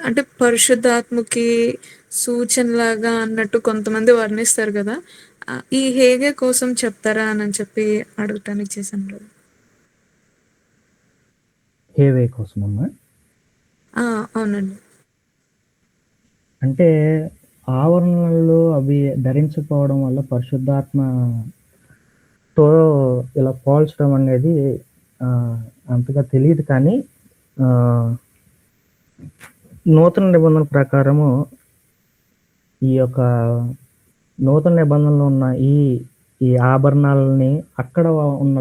అంటే పరిశుద్ధాత్మకి సూచనలాగా అన్నట్టు కొంతమంది వర్ణిస్తారు కదా. ఈ హేగే కోసం చెప్తారా అని చెప్పి అడగటానికి చేశాను. హేవే కోసం అమ్మా. అవునండి. అంటే ఆవరణలు అవి ధరించకపోవడం వల్ల పరిశుద్ధాత్మతో ఇలా పోల్చడం అనేది అంతగా తెలియదు. కానీ నూతన నిబంధన ప్రకారము ఈ యొక్క నూతన నిబంధనలో ఉన్న ఈ ఆభరణాలని అక్కడ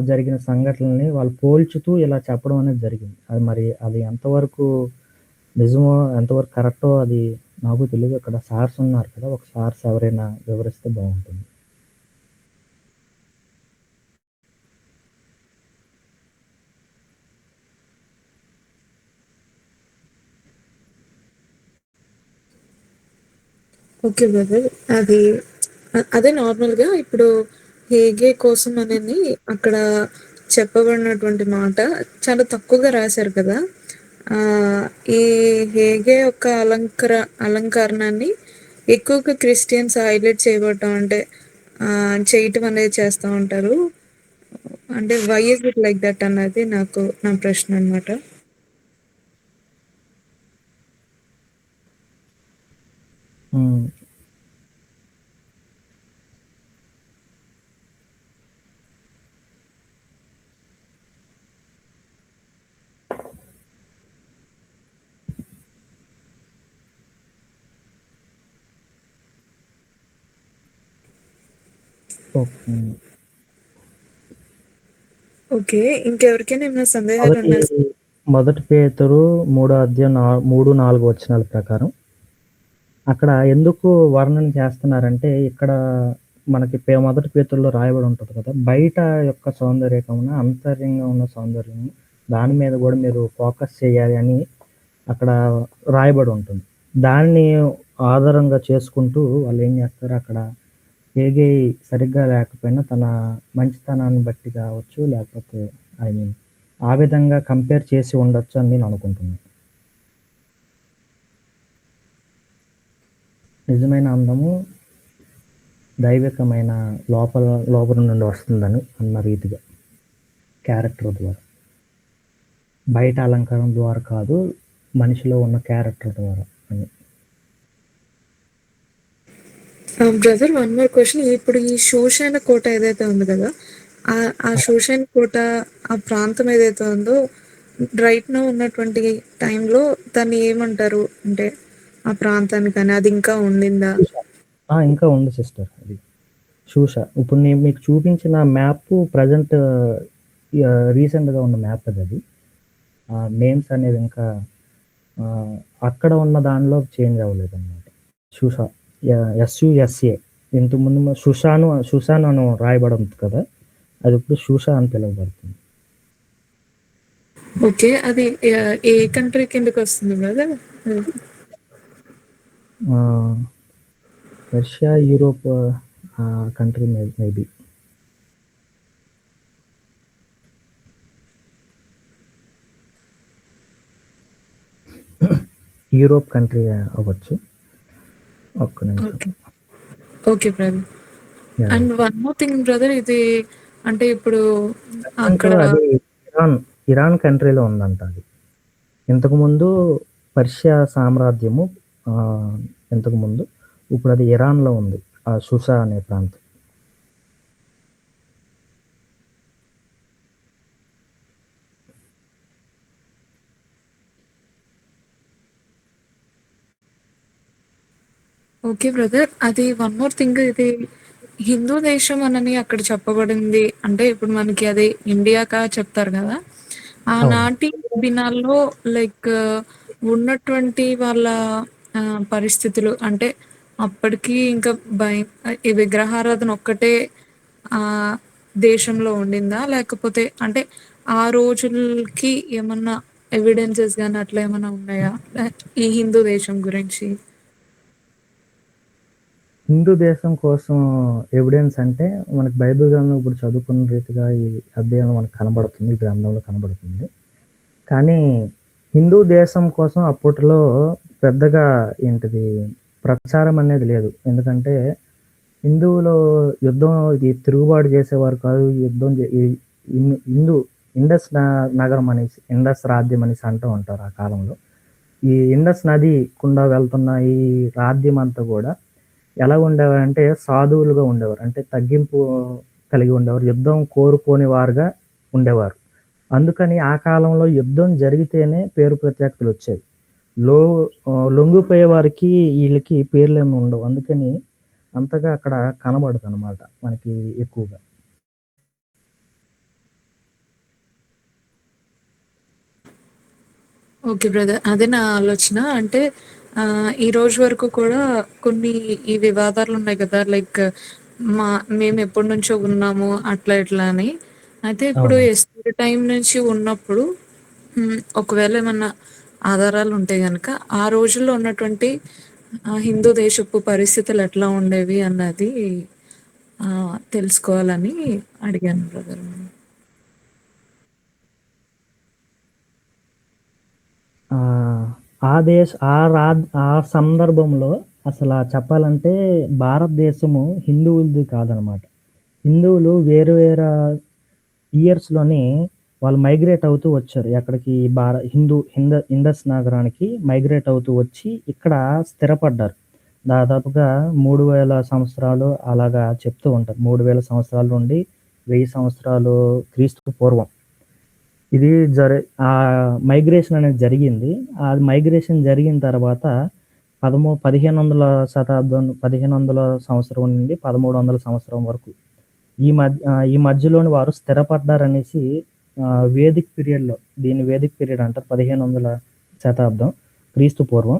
జరిగిన సంఘటనల్ని వాళ్ళు పోల్చుతూ ఇలా చెప్పడం అనేది జరిగింది. అది మరి అది ఎంతవరకు నిజమో ఎంతవరకు కరెక్టో అది నాకు తెలియదు. అక్కడ సార్స్ ఉన్నారు కదా, ఒక సార్స్ ఎవరైనా వివరిస్తే బాగుంటుంది. Okay brother. అదే నార్మల్గా ఇప్పుడు హేగే కోసం అనేది అక్కడ చెప్పబడినటువంటి మాట చాలా తక్కువగా రాశారు కదా. ఈ హేగే యొక్క అలంకరణాన్ని ఎక్కువగా క్రిస్టియన్స్ హైలైట్ చేయబడటం అంటే చేయటం అనేది చేస్తూ ఉంటారు. అంటే why is it like that అన్నది నా ప్రశ్న అనమాట. ఓకే. ఇంకెవరికైనా ఏమైనా సందేహాలు ఉన్నాయి? మొదటి పేతురు 3:4 వచనాల ప్రకారం అక్కడ ఎందుకు వర్ణన చేస్తున్నారంటే, ఇక్కడ మనకి మొదటి పేతురులో రాయబడి ఉంటుంది కదా, బయట యొక్క సౌందర్యకమున అంతర్యంగా ఉన్న సౌందర్యం దాని మీద కూడా మీరు ఫోకస్ చేయాలి అని అక్కడ రాయబడి ఉంటుంది. దాన్ని ఆధారంగా చేసుకుంటూ వాళ్ళు ఏం చేస్తారు, అక్కడ హేగే సరిగ్గా లేకపోయినా తన మంచితనాన్ని బట్టి కావచ్చు, లేకపోతే ఆ విధంగా కంపేర్ చేసి ఉండొచ్చు అని నేను అనుకుంటున్నాను. నిజమైన అందము దైవికమైన లోపల నుండి వస్తుందని అన్న రీతిగా క్యారెక్టర్ ద్వారా, బయట అలంకారం ద్వారా కాదు, మనిషిలో ఉన్న క్యారెక్టర్ ద్వారా అని. Brother, one more question. ఇప్పుడు ఈ శూషణ కోట ఏదైతే ఉంది కదా, ఆ శూషణ కోట ఆ ప్రాంతం ఏదైతే ఉందో రైట్ నో ఉన్నటువంటి టైంలో దాన్ని ఏమంటారు అంటే ఆ ప్రాంతానికి కానీ అది ఇంకా ఉండిందా? ఇంకా ఉంది సిస్టర్. అది శూష. ఇప్పుడు నేను మీకు చూపించిన మ్యాప్ ప్రజెంట్ రీసెంట్గా ఉన్న మ్యాప్ అది. నేమ్స్ అనేది ఇంకా అక్కడ ఉన్న దానిలో చేంజ్ అవ్వలేదు అన్నమాట. శూష SUSA ఇంతకుముందు షుషాను అని రాయబడి ఉంది కదా, అది ఇప్పుడు శూష అని పిలువబడుతుంది. ఓకే. అది ఏ కంట్రీ కిందకి వస్తుంది brother? Russia, Europe country maybe. Europe country అవ్వచ్చు. ఒక్క నిమిషం. Okay brother. And one more thing brother, ఇది అంటే ఇప్పుడు అక్కడ ఇరాన్ కంట్రీలో ఉందంట. అది ఇంతకుముందు పర్షియా సామ్రాజ్యము ఇంతకుముందు. ఇప్పుడు అది ఇరాన్‌లో ఉంది. ఆ షుషా అనే ప్రాంతం. Okay brother. అది వన్ మోర్ థింగ్, ఇది హిందూ దేశం అనని అక్కడ చెప్పబడింది. అంటే ఇప్పుడు మనకి అది ఇండియాకా చెప్తారు కదా! అవును. ఆనాటి దినాల్లో లైక్ ఉన్నటువంటి వాళ్ళ పరిస్థితులు అంటే అప్పటికి ఇంకా ఈ విగ్రహారాధన ఒక్కటే దేశంలో ఉండిందా? లేకపోతే అంటే ఆ రోజులకి ఏమన్నా ఎవిడెన్సెస్ గాని అట్లా ఏమన్నా ఉన్నాయా? ఈ హిందూ దేశం గురించి? హిందూ దేశం కోసం ఎవిడెన్స్ అంటే మనకు బైబిల్ గ్రంథం ఇప్పుడు చదువుకున్న రీతిగా ఈ అధ్యాయంలో మనకు కనబడుతుంది. ఈ గ్రంథంలో కనబడుతుంది. కానీ హిందూ దేశం కోసం అప్పట్లో పెద్దగా ప్రచారం అనేది లేదు. ఎందుకంటే హిందువులు ఇది తిరుగుబాటు చేసేవారు కాదు. యుద్ధం ఈ హిందూ ఇండస్ నగరం అనేసి, ఇండస్ రాజ్యం అనేసి అంటూ ఉంటారు ఆ కాలంలో. ఈ ఇండస్ నది గుండా వెళ్తున్న ఈ రాజ్యం అంతా కూడా ఎలా ఉండేవారంటే సాధువులుగా ఉండేవారు. అంటే తగ్గింపు కలిగి ఉండేవారు. యుద్ధం కోరుకోని వారుగా ఉండేవారు. అందుకని ఆ కాలంలో యుద్ధం జరిగితేనే పేరు ప్రఖ్యాతులు వచ్చేవి. లొంగిపోయే వారికి వీళ్ళకి పేర్లేమి ఉండవు. అందుకని అంతగా అక్కడ కనబడదనమాట మనకి ఎక్కువగా. Okay brother. అదే నా ఆలోచన. అంటే ఈ రోజు వరకు కూడా కొన్ని ఈ వివాదాలు ఉన్నాయి కదా! లైక్ మేము ఎప్పటి నుంచో ఉన్నాము అట్లా ఇట్లా అని. అయితే ఇప్పుడు అవును. ఎస్తేర్ టైం నుంచి ఉన్నప్పుడు ఒకవేళ ఏమన్నా ఆధారాలు ఉంటే గనక ఆ రోజుల్లో ఉన్నటువంటి హిందూ దేశపు పరిస్థితులు ఎట్లా ఉండేవి అన్నది తెలుసుకోవాలని అడిగాను బ్రదర్. ఆ సందర్భంలో అసల చెప్పాలంటే భారతదేశము హిందువులది కాదనమాట. హిందువులు వేరు వేరే ఇయర్స్‌లోని వాళ్ళు మైగ్రేట్ అవుతూ వచ్చారు. ఎక్కడికి ఇండస్ నగరానికి మైగ్రేట్ అవుతూ వచ్చి ఇక్కడ స్థిరపడ్డారు. దాదాపుగా 3000 సంవత్సరాలు అలాగా చెప్తూ ఉంటారు. 3000 సంవత్సరాల నుండి 1000 సంవత్సరాలు క్రీస్తు పూర్వం. ఇది మైగ్రేషన్ అనేది జరిగింది. ఆ మైగ్రేషన్ జరిగిన తర్వాత 1500 శతాబ్దం 1500 సంవత్సరం నుండి 1300 సంవత్సరం వరకు ఈ మధ్యలోని వారు స్థిరపడ్డారనేసి వేదిక్ పీరియడ్‌లో దీన్ని వేదిక్ పీరియడ్ అంటారు. 1500 శతాబ్దం క్రీస్తు పూర్వం.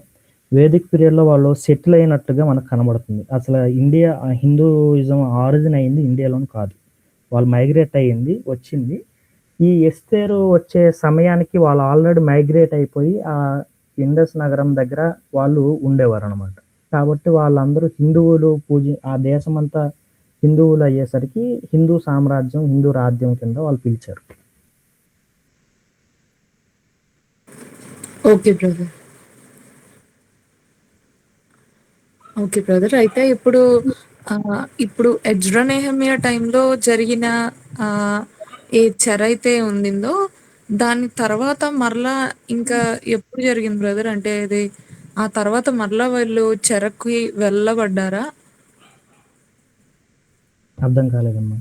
వేదిక్ పీరియడ్‌లో వాళ్ళు సెటిల్ అయినట్టుగా మనకు కనబడుతుంది. అసలు హిందూయిజం ఆరిజిన్ అయింది ఇండియాలోని కాదు. వాళ్ళు మైగ్రేట్ అయ్యింది, వచ్చింది. ఈ ఎస్తేరు వచ్చే సమయానికి వాళ్ళు ఆల్రెడీ మైగ్రేట్ అయిపోయి ఇండస్ నగరం దగ్గర వాళ్ళు ఉండేవారనమాట. కాబట్టి వాళ్ళందరూ హిందువులు ఆ దేశమంతా హిందువులు అయ్యేసరికి హిందూ సామ్రాజ్యం, హిందూ రాజ్యం కింద వాళ్ళు పిలిచారు. Okay brother. Okay brother. అయితే ఇప్పుడు ఎజ్రా నెహెమియా టైంలో జరిగిన ఏ చెర అయితే ఉండిందో దాని తర్వాత మరలా ఇంకా ఎప్పుడు జరిగింది బ్రదర్? అంటే ఇది ఆ తర్వాత మరలా వాళ్ళు చెరకి వెళ్ళబడ్డారా? అర్థం కాలేదమ్మా.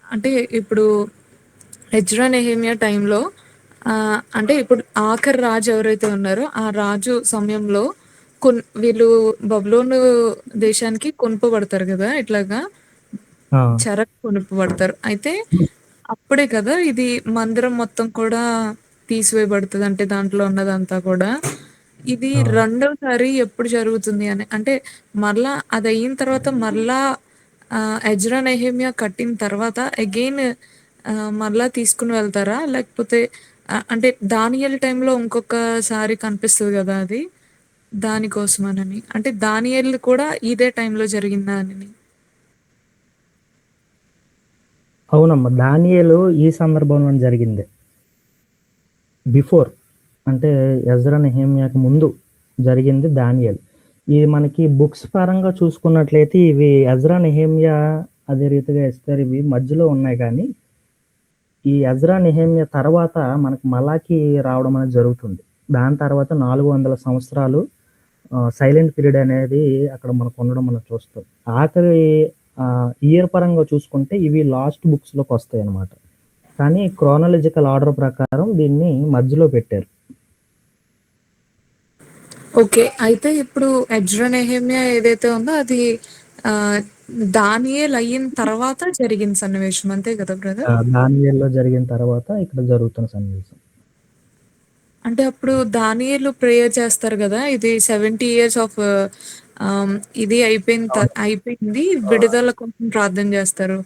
అంటే ఇప్పుడు ఎజ్రా నెహెమియా టైంలో అంటే ఇప్పుడు ఆఖరి రాజు ఎవరైతే ఉన్నారో ఆ రాజు సమయంలో వీళ్ళు బబులోను దేశానికి కొనుపబడతారు కదా! ఇట్లాగా చెరకు కొనుపబడతారు. అయితే అప్పుడే కదా ఇది మందిరం మొత్తం కూడా తీసివేయబడుతది. అంటే దాంట్లో ఉన్నదంతా కూడా. ఇది రెండోసారి ఎప్పుడు జరుగుతుంది అని అంటే మరలా అదయిన తర్వాత మరలా ఎజ్రా నెహెమియా కట్టిన తర్వాత అగైన్ మరలా తీసుకుని వెళ్తారా? లేకపోతే అంటే దానియేలు టైంలో ఇంకొకసారి కనిపిస్తది కదా అది. దానికోసమనని. అంటే దానియేలు కూడా ఇదే టైంలో జరిగిందా అని? అవునమ్మా. దానియేలు ఈ సందర్భంలోనే జరిగిందే. బిఫోర్ అంటే ఎజ్రా నెహెమియాకి ముందు జరిగింది దానియేలు. ఇది మనకి బుక్స్ పరంగా చూసుకున్నట్లయితే ఇవి ఎజ్రా నెహెమియా అదే రీతిగా ఎస్తేర్ ఇవి మధ్యలో ఉన్నాయి కానీ ఈ ఎజ్రా నెహెమియా తర్వాత మనకు మలాకి రావడం అనేది జరుగుతుంది. దాని తర్వాత 400 సంవత్సరాలు సైలెంట్ పీరియడ్ అనేది అక్కడ మనకు ఉండడం మనం చూస్తాం. ఆఖరి ఇయర్ పరంగా చూసుకుంటే ఇవి లాస్ట్ బుక్స్‌లోకి వస్తాయన్నమాట. కానీ క్రోనాలజికల్ ఆర్డర్ ప్రకారం దీన్ని మధ్యలో పెట్టారు. ఓకే. అయితే ఇప్పుడు ఎజ్రా, నెహెమ్యా ఏదైతే ఉందో అది దానియేల్ అయిన తర్వాత జరిగిన సన్నివేశం అంతే కదా బ్రదర్? దానియేలులో జరిగిన తర్వాత ఇక్కడ జరుగుతున్న సన్నివేశం. అంటే అప్పుడు దానియేలు ప్రేయర్ చేస్తారు కదా! ఇది 70 ఇయర్స్ ఆఫ్ ఇది అయిపోయింది. విడుదల కోసం ప్రార్థన చేస్తారు.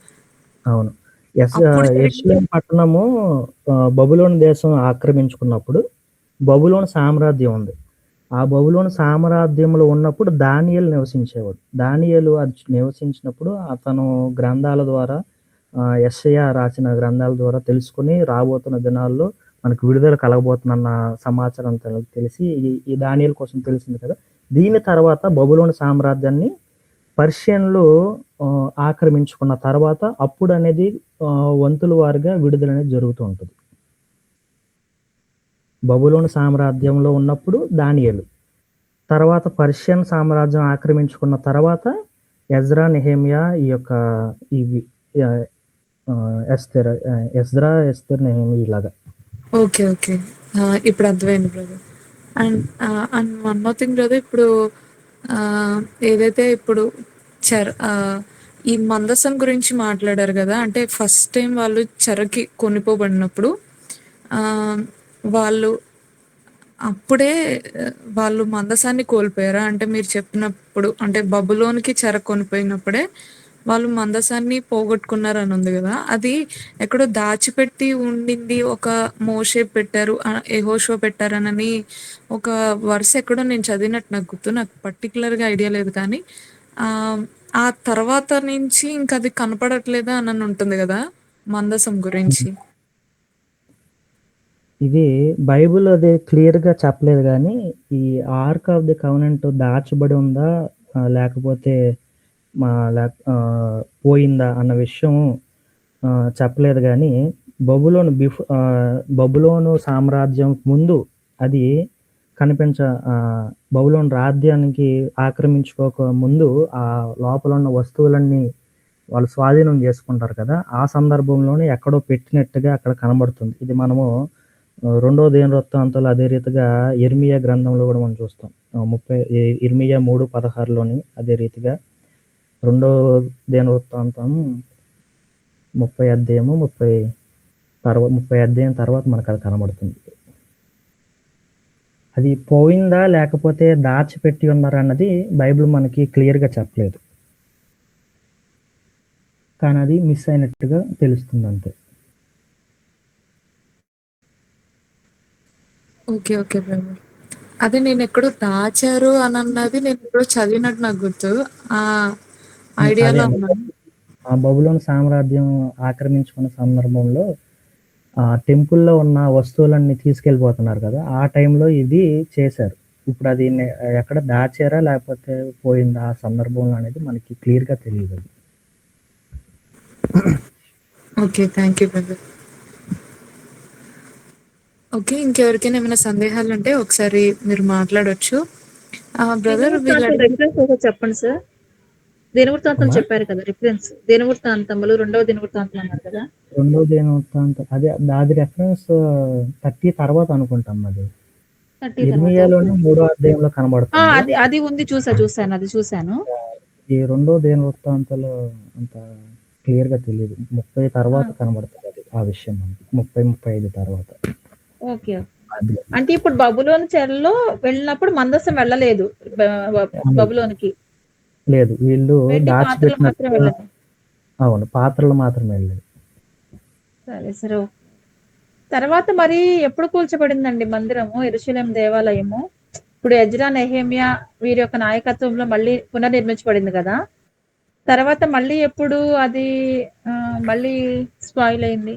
అవును. అప్పుడు జరిగిన యెరూషలేము పట్టణము బబులోను దేశం ఆక్రమించుకున్నప్పుడు బబులోను సామ్రాజ్యం ఉంది. ఆ బబులోను సామ్రాజ్యంలో ఉన్నప్పుడు దానియేలు నివసించేవాడు. దానియేలు నివసించినప్పుడు అతను గ్రంథాల ద్వారా యెషయా రాసిన గ్రంథాల ద్వారా తెలుసుకొని రాబోతున్న దినాల్లో మనకు విడుదల కలగబోతుందన్న సమాచారం తెలిసి ఈ దానియేలు కోసం తెలిసింది కదా! దీని తర్వాత బబులోను సామ్రాజ్యాన్ని పర్షియన్లు ఆక్రమించుకున్న తర్వాత అప్పుడనేది వంతుల వారీగా విడుదలనేది జరుగుతూ ఉంటది. బబులోను సామ్రాజ్యంలో ఉన్నప్పుడు దానియేలు. తర్వాత పర్షియన్ సామ్రాజ్యం ఆక్రమించుకున్న తర్వాత ఎజ్రా, నెహెమ్యా ఈ యొక్క ఇవి ఎజ్రా, ఎస్తేర్, నెహెమ్యా ఇలాగా. ఓకే. ఓకే. ఇప్పుడు అర్థమైంది brother. And one more thing brother, ఇప్పుడు ఏదైతే ఇప్పుడు ఈ మందసం గురించి మాట్లాడారు కదా! అంటే ఫస్ట్ టైం వాళ్ళు చెరకి కొనిపోబడినప్పుడు వాళ్ళు అప్పుడే వాళ్ళు మందసాన్ని కోల్పోయారా? అంటే మీరు చెప్పినప్పుడు అంటే బబులోనికి చెర కొనిపోయినప్పుడే వాళ్ళు మందసాన్ని పోగొట్టుకున్నారని ఉంది కదా! అది ఎక్కడో దాచిపెట్టి ఉండింది. ఒక మోషే పెట్టారు, యెహోషువ పెట్టారనని ఒక వర్స్ ఎక్కడో నేను చదివినట్టు నాకు గుర్తు. నాకు పర్టిక్యులర్‌గా ఐడియా లేదు కానీ ఆ తర్వాత నుంచి ఇంక అది కనపడట్లేదా అని ఉంటుంది కదా! మందసం గురించి. ఇది బైబిల్ అది క్లియర్‌గా చెప్పలేదు గానీ, ఈ ఆర్క్ ఆఫ్ ది కవెనెంట్ దాచబడి ఉందా? లేకపోతే పోయిందా అన్న విషయం చెప్పలేదు గానీ, బబులోను సామ్రాజ్యం ముందు అది బబులోను రాజ్యానికి ఆక్రమించుకోక ముందు లోపల ఉన్న వస్తువులన్నీ వాళ్ళు స్వాధీనం చేసుకుంటారు కదా! ఆ సందర్భంలోనే ఎక్కడో పెట్టినట్టుగా అక్కడ కనబడుతుంది. ఇది మనము రెండో దినవృత్తాంతాలు అదే రీతిగా యిర్మీయా గ్రంథంలో కూడా మనం చూస్తాం. యిర్మీయా 3:16లోని అదే రీతిగా రెండో దినవృత్తాంతం 30 అధ్యాయము 30 అధ్యాయం తర్వాత మనకు అది కనబడుతుంది. అది పోయిందా లేకపోతే దాచిపెట్టి ఉన్నారా అన్నది బైబిల్ మనకి క్లియర్‌గా చెప్పలేదు. కానీ అది మిస్ అయినట్టుగా తెలుస్తుంది అంతే. ఓకే. Okay brother. అదే నేనెక్కడో దాచారు అనన్నది నేనెక్కడో చదివినట్టు నాకు గుర్తు. అదే ఐడియాలో ఉన్నాను. బబులోను సామ్రాజ్యం ఆక్రమించుకున్న సందర్భంలో టెంపుల్‌లో ఉన్న వస్తువులన్నీ తీసుకెళ్ళిపోతున్నారు కదా! ఆ టైంలో ఇది చేశారు. ఇప్పుడు అది ఎక్కడ దాచారా లేకపోతే పోయిందా ఆ సందర్భంలో అనేది మనకి క్లియర్‌గా తెలీదది. Okay. Thank you brother. Okay. ఇంకెవరికైనా ఏమైనా సందేహాలుంటే ఒకసారి మీరు మాట్లాడొచ్చు. బ్రదర్ రిఫరెన్స్ ఒకసారి చెప్పండి సార్. దినవృత్తాంతం అమ్మా? చెప్పారు కదా! రిఫరెన్స్ దినవృత్తాంతములు రెండవ దినవృత్తాంతం అన్నారు కదా! రెండో దినవృత్తాంతం అది రెఫరెన్స్ 30 తర్వాత అనుకుంటాం అది. 30 తర్వాత. యిర్మీయాలోనే 3వ అధ్యాయంలో కనబడుతుంది. అది ఉంది చూసాను. అది చూసాను. ఈ రెండో దినవృత్తాంతాలు అంత క్లియర్‌గా తెలీదు. 30 తర్వాత కనబడుతుంది అది ఆ విషయం మనకి. 30, 35 తర్వాత. ఓకే. అంటే ఇప్పుడు బబులోను చెరలో వెళ్ళినప్పుడు మందసం వెళ్ళలేదు బబులోనికి. లేదు. వీళ్ళు పాత్రలు మాత్రం వెళ్ళలేదు. అవును. పాత్రలు మాత్రమే వెళ్ళలేదు. సరే. తర్వాత మరి ఎప్పుడు కూల్చబడిందండి మందిరము, యెరూషలేము దేవాలయము? ఇప్పుడు ఎజ్రా, నెహెమ్యా వీరి యొక్క నాయకత్వంలో మళ్ళీ పునర్నిర్మించబడింది కదా! తర్వాత మళ్ళీ ఎప్పుడు అది మళ్ళీ స్పాయిల్ అయింది?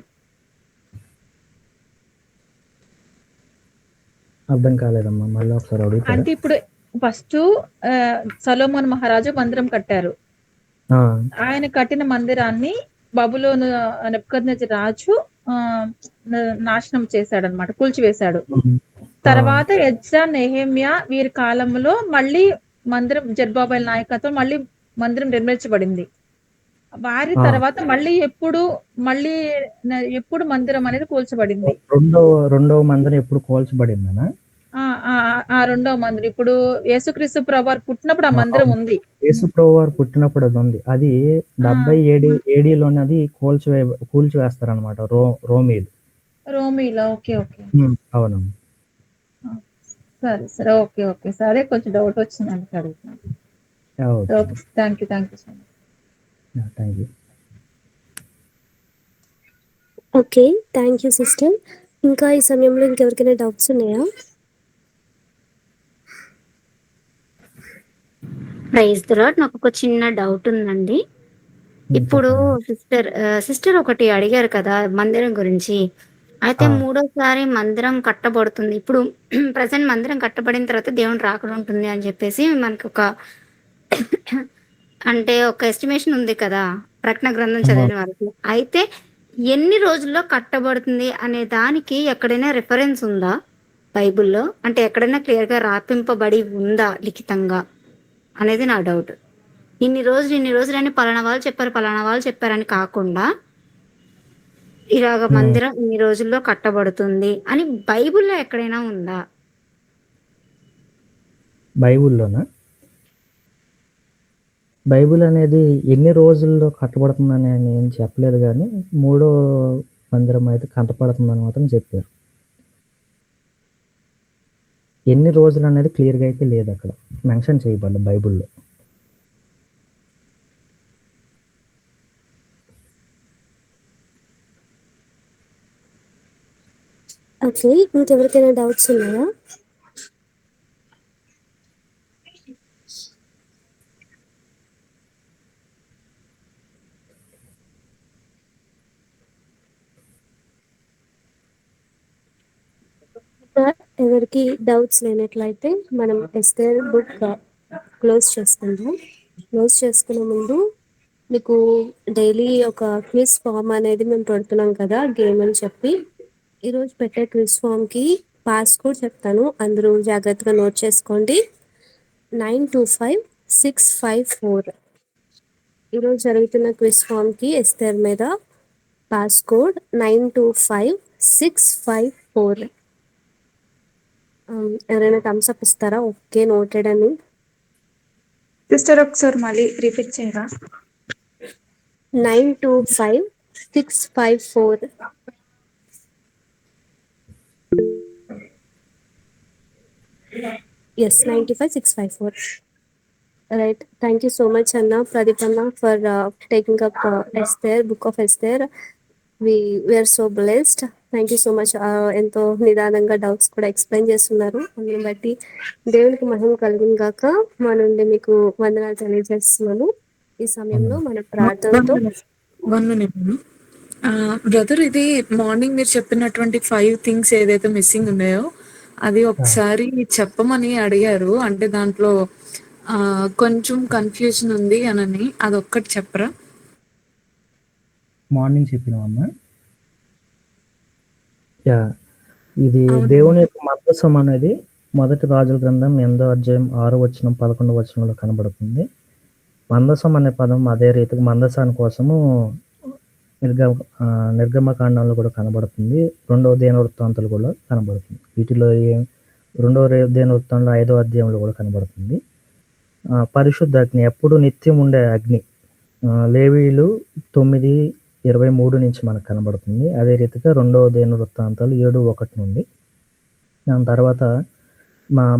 అర్థం కాలేదమ్మా. మళ్ళీ ఒకసారి అడుగుతారా? అంటే ఇప్పుడు ఫస్ట్ సొలొమోను మహారాజు మందిరం కట్టారు. ఆయన కట్టిన మందిరాన్ని బబులోను నెబుకద్నెజరు రాజు నాశనం చేశాడన్నమాట, కూల్చివేశాడు. తర్వాత ఎజ్రా, నెహెమ్యా వీరి కాలంలో మళ్ళీ మందిరం జెరుబ్బాబెల్ నాయకత్వం మళ్ళీ మందిరం నిర్మించబడింది. వారి ఆ, తర్వాత ఎప్పుడు మందిరం అనేది కూల్చబడింది? రెండవ మందిరం ఎప్పుడు కోల్చబడిందనా? ఆ రెండవ మందిరం ఇప్పుడు యేసుక్రీస్తు ప్రభువారు పుట్టినప్పుడు ఆ మందిరం అవును. ఉంది. యేసుప్రభు వారు పుట్టినప్పుడు అది ఉంది. అది ఆ 77 ఏడీలోనే అది కూల్చివేస్తారనమాట రోమీలు. రోమీలో ఓకే. అవునమ్మా. ఆ, సరే. ఓకే. సరే కొంచెం డౌట్ వచ్చింది అందుకే అడుగుతున్నాను. Okay. Okay. Thank you so much. Thank you. Okay. Thank you sister. ఇంకా ఈ సమయంలో ఇంకెవరికైనా డౌట్స్ ఉన్నాయా? Praise the lord. నాకు ఒక చిన్న డౌట్ ఉందండి. ఇప్పుడు సిస్టర్ ఒకటి అడిగారు కదా మందిరం గురించి. అయితే మూడోసారి మందిరం కట్టబడుతుంది. ఇప్పుడు ప్రెజెంట్ మందిరం కట్టబడిన తర్వాత దేవుని రాకడ ఉంటుంది అని చెప్పేసి మనకు ఒక ఎస్టిమేషన్ ఉంది కదా ప్రకటన గ్రంథం చదివిన వరకు. అయితే ఎన్ని రోజుల్లో కట్టబడుతుంది అనే దానికి ఎక్కడైనా రిఫరెన్స్ ఉందా బైబిల్లో? అంటే ఎక్కడైనా క్లియర్గా రాపింపబడి ఉందా లిఖితంగా అనేది నా డౌట్. ఇన్ని రోజులు అని పలానా వాళ్ళు చెప్పారని కాకుండా ఇలాగ మందిరం ఇన్ని రోజుల్లో కట్టబడుతుంది అని బైబిల్లో ఎక్కడైనా ఉందా? బైబిల్లోనా? బైబిల్ అనేది ఎన్ని రోజుల్లో కట్టబడుతుందని నేను చెప్పలేదు, కానీ మూడో మందిరం అయితే కట్టబడుతుందని మాత్రం చెప్పారు. ఎన్ని రోజులు అనేది క్లియర్గా అయితే లేదు అక్కడ మెన్షన్ చేయబడ్డ బైబిల్లో. ఓకే. ఇంకెవరికైనా డౌట్స్ ఉన్నాయా? ఎవరికి డౌట్స్ లేనట్లయితే మనం ఎస్తేర్ బుక్ క్లోజ్ చేసుకుందాం. క్లోజ్ చేసుకునే ముందు మీకు డైలీ ఒక క్విజ్ ఫామ్ అనేది మేము పెడుతున్నాం కదా గేమ్ అని చెప్పి. ఈరోజు పెట్టే క్విజ్ ఫామ్కి పాస్కోడ్ చెప్తాను, అందరూ జాగ్రత్తగా నోట్ చేసుకోండి. 925654. ఈరోజు జరుగుతున్న క్విజ్ ఫామ్కి ఎస్తేర్ మీద పాస్కోడ్ 925654. ఎవరైనా థమ్స్ అప్ ఇస్తారా? ఓకే, నోటెడ్ అని. సిస్టర్ ఒకసారి మళ్ళీ రిపీట్ చేయరా? 925654. Yes, 95654. Right. Thank you so much అన్న, ప్రదీప్ అన్న, for taking up Esther, book of Esther. We are so blessed. Thank you so much. ఎంతో నిదానంగా డౌట్స్ కూడా ఎక్స్ప్లెయిన్ చేస్తున్నారు. అందుని బట్టి దేవునికి మహిమ కలుగును గాక. మా నుండి మీకు వందనాలు తెలియజేస్తున్నాను. ఈ సమయంలో మన ప్రార్థనతో 1 minute. బ్రదర్, ఇది మార్నింగ్ మీరు చెప్పినటువంటి 5 థింగ్స్ ఏదైతే మిస్సింగ్ ఉన్నాయో అది ఒకసారి చెప్పమని అడిగారు. అంటే దాంట్లో కొంచెం కన్ఫ్యూజన్ ఉంది అని, అదొక్కటి చెప్పరా? మార్నింగ్ చెప్పినామమ్మా. ఇది దేవుని యొక్క మందసం అనేది మొదటి రాజుల గ్రంథం 8వ అధ్యాయం 6వ వచనం 11వ వచనంలో కనబడుతుంది. మందసం అనే పదం అదే రీతికి మందసాని కోసము నిర్గమకాండంలో కూడా కనబడుతుంది. 2వ దినవృత్తాంతాలు కూడా కనబడుతుంది. వీటిలో 2వ దినవృత్తాంతంలో 5వ అధ్యాయంలో కూడా కనబడుతుంది. పరిశుద్ధ అగ్ని, ఎప్పుడు నిత్యం ఉండే అగ్ని, లేవీయులు 9:23 నుంచి మనకు కనబడుతుంది. అదే రీతిగా 2వ దినవృత్తాంతాలు 7:1 నుండి. దాని తర్వాత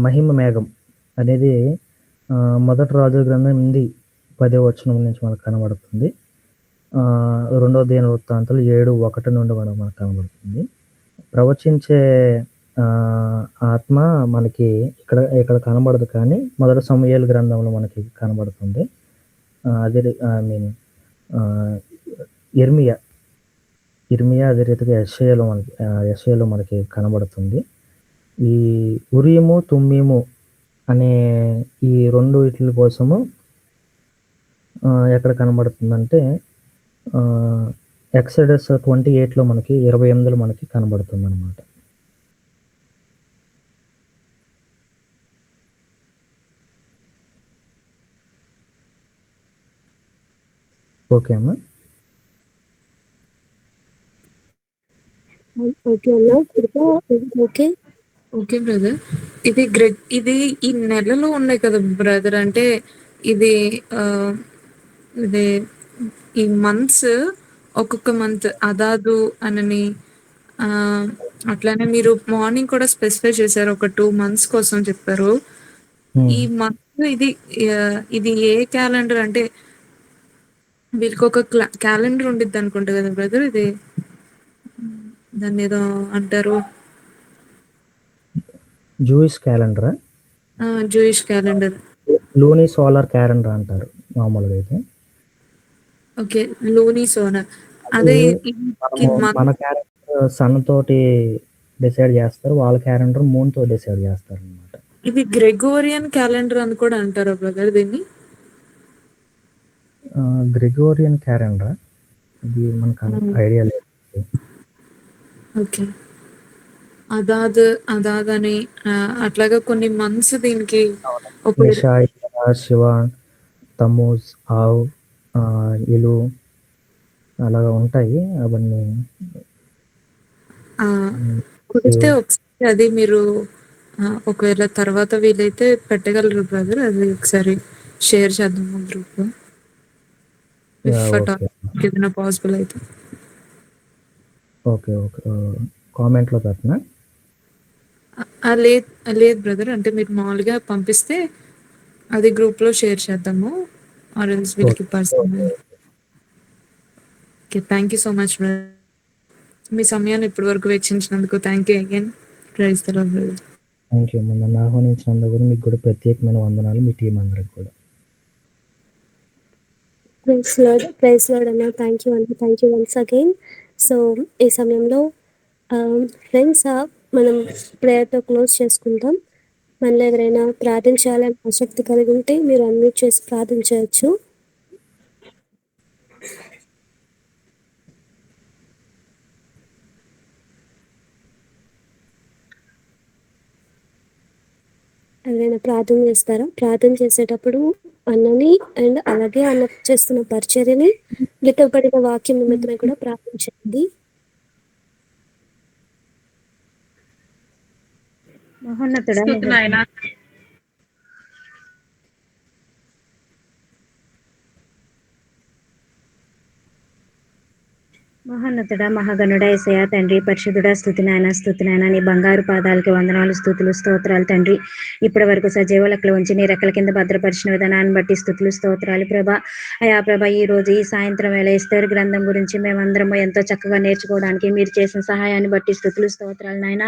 మహిమ మేఘం అనేది మొదటి రాజుల గ్రంథం 8:10 వచనం నుంచి మనకు కనబడుతుంది. 2వ దినవృత్తాంతాలు 7:1 నుండి మనకు కనబడుతుంది. ప్రవచించే ఆత్మ మనకి ఇక్కడ కనబడదు, కానీ మొదటి సమూయేలు గ్రంథంలో మనకి కనబడుతుంది. అదే ఇర్మియా అదే రీతిగా యెషయాలో మనకి కనబడుతుంది. ఈ ఉరీము తుమ్మీము అనే ఈ 2 వీటి కోసము ఎక్కడ కనబడుతుందంటే ఎక్సడస్ 28లో మనకి 28లో మనకి కనబడుతుంది అనమాట. ఓకే అమ్మా. ఓకే అన్న. కృప ఓకే. Okay brother. ఇది ఈ నెలలో ఉన్నాయి కదా బ్రదర్. అంటే ఇది ఇది ఈ మంత్స్ ఒక్కొక్క మంత్ అదాదు అనని అట్లానే మీరు మార్నింగ్ కూడా స్పెసిఫై చేశారు. ఒక 2 మంత్స్ కోసం చెప్పారు. ఈ మంత్ ఇది ఏ క్యాలెండర్ అంటే వీళ్ళకి ఒక క్యాలెండర్ ఉండిద్ది అనుకుంటా కదా బ్రదర్. ఇది దాన్ని ఏదో అంటారు. జూయిష్ క్యాలెండరా? Jewish calendar. Luni solar calendar అంటారు మామూలుగా అయితే. ఓకే. Luni solar. అది అదే మన క్యాలెండర్ సన్ తోటి డిసైడ్ చేస్తారు. వాళ్ళ క్యాలెండర్ మూన్ తో డిసైడ్ చేస్తారు అనమాట. ఇది గ్రెగోరియన్ క్యాలెండర్ అని కూడా అంటారా బ్రదర్ దీన్ని? గ్రెగోరియన్ క్యాలెండర్ ఇది మనకు ఐడియా లేదు. ఓకే. అదాదని అట్లాగా కొన్ని మంత్స్ దీనికి శివ, తమూజ్, ఆవ్, ఇలు అలాగా ఉంటాయి అవన్నీ. కుదిరితే ఒకసారి అది మీరు ఒకవేళ తర్వాత వీలైతే పెట్టగలరు బ్రదర్. అది ఒకసారి షేర్ చేద్దాము గ్రూప్ లో ఏదైనా పాసిబుల్ అయితే. ఓకే ఓకే కామెంట్లో పెట్టనా? లేదు బ్రదర్. అంటే మీరు మామూలుగా పంపిస్తే అది గ్రూప్ లో షేర్ చేద్దాము. ఆర్ ఎల్స్ వీళ్ళకి personal. Okay. Thank you so much brother. మీ సమయాన్ని ఇప్పటి వరకు వెచ్చించినందుకు thank you again. Praise the Lord brother. Thank you. నన్ను ఆహ్వానించినందుకు కూడా మీకు కూడా ప్రత్యేకమైన వందనాలు. మీ టీం అందరికి కూడా. ప్రైజ్ లార్డ్ అన్న. థ్యాంక్ యూ అన్న. Thank you once again. So ఈ సమయంలో ఫ్రెండ్స్ మనం ప్రేయర్తో క్లోజ్ చేసుకుంటాం. మనలో ఎవరైనా ప్రార్థించాలని ఆసక్తి కలిగి ఉంటే మీరు అన్మ్యూట్ చేసి ప్రార్థించవచ్చు. ఎవరైనా ప్రార్థన చేస్తారా? ప్రార్థన చేసేటప్పుడు అన్నని అండ్ అలాగే అన్న చేస్తున్న పరిచర్యని లిఖితపడిన వాక్యం నిమిత్తమై కూడా ప్రార్థించండి. మహోన్నతుడా మహోన్నతుడా మహాగణుడా యేసయ్య తండ్రి, పరిశుద్ధుడా, స్తుతి నాయన నీ బంగారు పాదాలకి వందనాలు, స్తుతులు, స్తోత్రాలు తండ్రి. ఇప్పటి వరకు సజీవ లెక్కలు ఉంచి నీ రెక్కల కింద భద్రపరిచిన విధానాన్ని బట్టి స్తుతులు, స్తోత్రాలు ప్రభా. అయా ప్రభా, ఈ రోజు ఈ సాయంత్రం వేళ ఎస్తేరు గ్రంథం గురించి మేమందరం ఎంతో చక్కగా నేర్చుకోవడానికి మీరు చేసిన సహాయాన్ని బట్టి స్తుతులు, స్తోత్రాలు నాయన.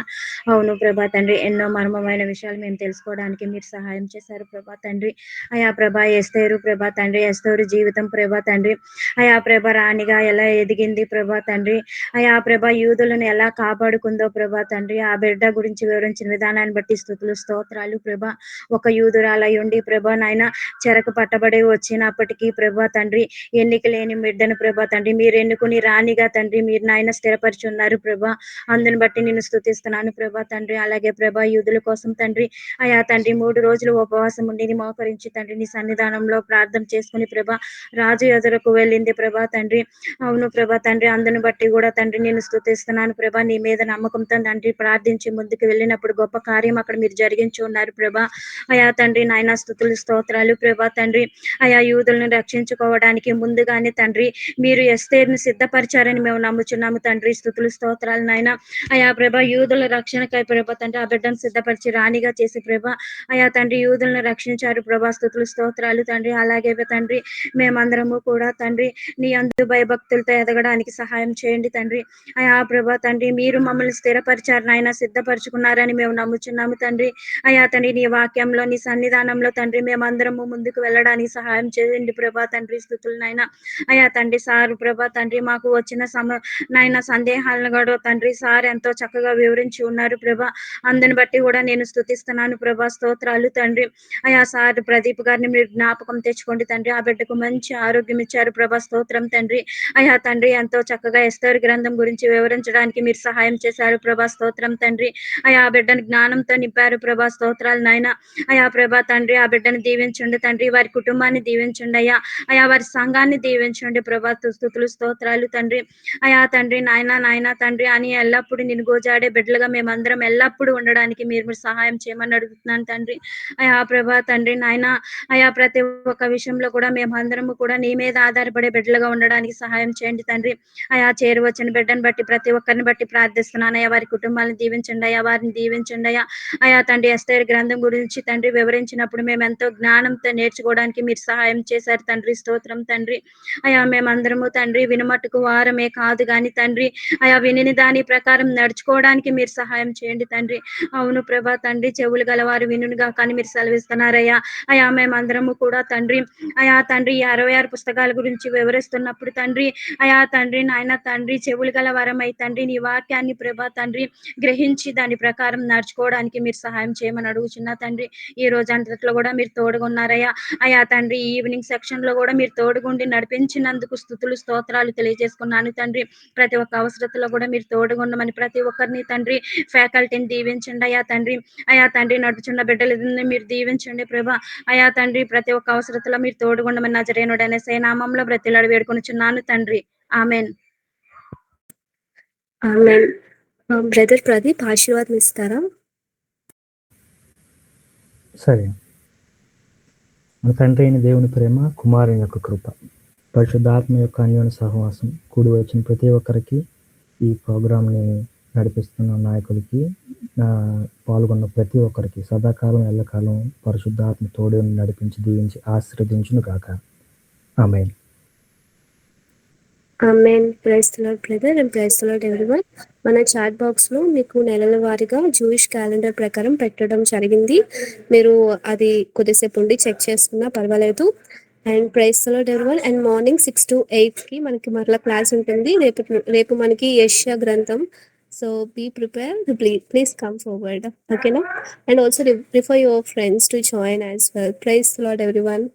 అవును ప్రభా తండ్రి, ఎన్నో మర్మమైన విషయాలు మేము తెలుసుకోవడానికి మీరు సహాయం చేశారు ప్రభా తండ్రి. అయా ప్రభా, ఎస్తేరు ప్రభా తండ్రి, ఎస్తేరు జీవితం ప్రభా తండ్రి. అయా ప్రభ రాణిగా ఎలా ఎదిగింది ప్రభా తండ్రి. అయా ప్రభ యూదులను ఎలా కాపాడుకుందో ప్రభా తండ్రి. ఆ బిడ్డ గురించి వివరించిన విధానాన్ని బట్టి స్తుతులు, స్తోత్రాలు ప్రభా. ఒక యూదురాలై ఉండి ప్రభా నాయన చెరకు పట్టబడి వచ్చినప్పటికీ ప్రభా తండ్రి, ఎన్నిక లేని బిడ్డను ప్రభా తండ్రి మీరు ఎన్నుకుని రాణిగా తండ్రి మీరు నాయన స్థిరపరిచి ఉన్నారు ప్రభా. అందుని బట్టి నేను స్తుతిస్తున్నాను ప్రభా తండ్రి. అలాగే ప్రభా యూదుల కోసం తండ్రి అయా తండ్రి 3 రోజులు ఉపవాసం ఉండి మోకరించి తండ్రి నీ సన్నిధానంలో ప్రార్థన చేసుకుని ప్రభా రాజు ఎదురకు వెళ్ళింది ప్రభా తండ్రి. అవును ప్రభా తండ్రి, అందుని బట్టి కూడా తండ్రి నేను స్తుతిస్తున్నాను ప్రభా. నీ మీద నమ్మకంతో తండ్రి ప్రార్థించి ముందుకు వెళ్ళినప్పుడు గొప్ప కార్యం అక్కడ మీరు జరిగించి ఉన్నారు ప్రభా. అయా తండ్రి నాయన స్తుతులు, స్తోత్రాలు ప్రభా తండ్రి. అయా యూదులను రక్షించుకోవడానికి ముందుగానే తండ్రి మీరు ఎస్తేరును సిద్ధపరిచారని మేము నమ్ముచున్నాము తండ్రి. స్తుతులు, స్తోత్రాలు నాయన. అయా ప్రభా యూదుల రక్షణకై ప్రభా తండ్రి ఆ బిడ్డను సిద్ధపరిచి రాణిగా చేసి ప్రభా అయా తండ్రి యూదులను రక్షించారు ప్రభా. స్తుతులు, స్తోత్రాలు తండ్రి. అలాగే తండ్రి మేమందరము కూడా తండ్రి నీ అందు భయభక్తులతో ఎదగడానికి సహాయం చేయండి తండ్రి. అయా ప్రభా తండ్రి మీరు మమ్మల్ని స్థిరపరిచారు నాయన, సిద్ధపరచుకున్నారని మేము నమ్ముచున్నాము తండ్రి. అయా తండ్రి నీ వాక్యంలో నీ సన్నిధానంలో తండ్రి మేమందరము ముందుకు వెళ్ళడానికి సహాయం చేయండి ప్రభా తండ్రి. స్తుతులు నాయన. అయా తండ్రి సారు ప్రభా తండ్రి మాకు వచ్చిన నాయన సందేహాలను కూడా తండ్రి సార్ ఎంతో చక్కగా వివరించి ఉన్నారు ప్రభా. అందుని బట్టి కూడా నేను స్తుతిస్తున్నాను ప్రభా. స్తోత్రాలు తండ్రి. అయా సార్ ప్రదీప్ గారిని మీరు జ్ఞాపకం తెచ్చుకోండి తండ్రి. ఆ బిడ్డకు మంచి ఆరోగ్యం ఇచ్చారు ప్రభా. స్తోత్రం తండ్రి. అయా తండ్రి ఎంతో చక్కగా ఎస్తేరు గ్రంథం గురించి వివరించడానికి మీరు సహాయం చేశారు ప్రభా, స్తోత్రం తండ్రి. అయా ఆ బిడ్డని జ్ఞానంతో నింపారు ప్రభా, స్తోత్రాలు నాయన. అయా ప్రభా తండ్రి, ఆ బిడ్డని దీవించండి తండ్రి, వారి కుటుంబాన్ని దీవించండి అయ్యా. అయా వారి సంఘాన్ని దీవించండి ప్రభా, స్తుతులు స్తోత్రాలు తండ్రి. అయా తండ్రి నాయన తండ్రి అని ఎల్లప్పుడూ నిన్ను గోజాడే బిడ్డలుగా మేమందరం ఎల్లప్పుడూ ఉండడానికి మీరు సహాయం చేయమని అడుగుతున్నాను తండ్రి. అయా ప్రభా తండ్రి నాయన, అయా ప్రతి ఒక్క విషయంలో కూడా మేమందరము కూడా నీ మీద ఆధారపడే బిడ్డలుగా ఉండడానికి సహాయం చేయండి తండ్రి. అయా చేరువచ్చిన బిడ్డను బట్టి ప్రతి ఒక్కరిని బట్టి ప్రార్థిస్తున్నాను అయ్యా. వారి కుటుంబాలను దీవించండి అయ్యా, వారిని దీవించండి అయ్యా. అయా తండ్రి, ఎస్తేరు గ్రంథం గురించి తండ్రి వివరించినప్పుడు మేము ఎంతో జ్ఞానంతో నేర్చుకోవడానికి మీరు సహాయం చేశారు తండ్రి, స్తోత్రం తండ్రి. అయా మేమందరము తండ్రి వినుమట్టుకు వారమే కాదు గాని తండ్రి, అయా విని దాని ప్రకారం నడుచుకోవడానికి మీరు సహాయం చేయండి తండ్రి. అవును ప్రభా తండ్రి, చెవులు గలవారు వినుగా కానీ మీరు సెలవిస్తున్నారయ్యా. అయా మేమందరము కూడా తండ్రి, అయా తండ్రి ఈ 66 పుస్తకాల గురించి వివరిస్తున్నప్పుడు తండ్రి, అయా తండ్రి నాయన తండ్రి, చెవులు గల వరమై తండ్రి నీ వాక్యాన్ని ప్రభా తండ్రి గ్రహించి దాని ప్రకారం నడుచుకోవడానికి మీరు సహాయం చేయమని అడుగుచున్నా తండ్రి. ఈ రోజు అంతట్లో కూడా మీరు తోడుగున్నారయ్యా. అయా తండ్రి, ఈవినింగ్ సెక్షన్ లో కూడా మీరు తోడుగుండి నడిపించినందుకు స్తుతులు స్తోత్రాలు తెలియజేసుకున్నాను తండ్రి. ప్రతి ఒక్క అవసరతలో కూడా మీరు తోడుగుండమని ప్రతి ఒక్కరిని తండ్రి ఫ్యాకల్టీని దీవించండి అయ్యా తండ్రి. అయా తండ్రి, నడుచున్న బిడ్డలని మీరు దీవించండి ప్రభా. అయా తండ్రి, ప్రతి ఒక్క అవసరతలో మీరు తోడుగుండమని నజరేయుడైన యేసయ్య నామములో బ్రతిలాడి వేడుకొనుచున్నాను తండ్రి, ఆమేన్. ఆమెన్. బ్రదర్ ప్రదీప్ ఆశీర్వాదం ఇస్తారా? సరే. మన తండ్రి అయిన దేవుని ప్రేమ, కుమారుని యొక్క కృప, పరిశుద్ధాత్మ యొక్క అన్యోన్య సహవాసం కూడి వచ్చిన ప్రతి ఒక్కరికి, ఈ ప్రోగ్రాంని నడిపిస్తున్న నాయకులకి, పాల్గొన్న ప్రతి ఒక్కరికి సదాకాలం ఎల్లకాలం పరిశుద్ధాత్మ తోడు నడిపించి దీవించి ఆశీర్వదించును గాక. Amen. Amen. Praise the Lord brother and praise the lord everyone. మన చాట్ బాక్స్ లో మీకు నెలల వారీగా జూయిష్ క్యాలెండర్ ప్రకారం పెట్టడం జరిగింది. మీరు అది కొద్దిసేపు ఉండి చెక్ చేసుకున్నా పర్వాలేదు. And praise the lord everyone. And morning 6 to 8 కి మనకి మరలా క్లాస్ ఉంటుంది. రేపు మనకి యెషయా గ్రంథం. So be prepare, please come forward. ఓకేనా? And also refer your friends to join as well. Praise the lord everyone.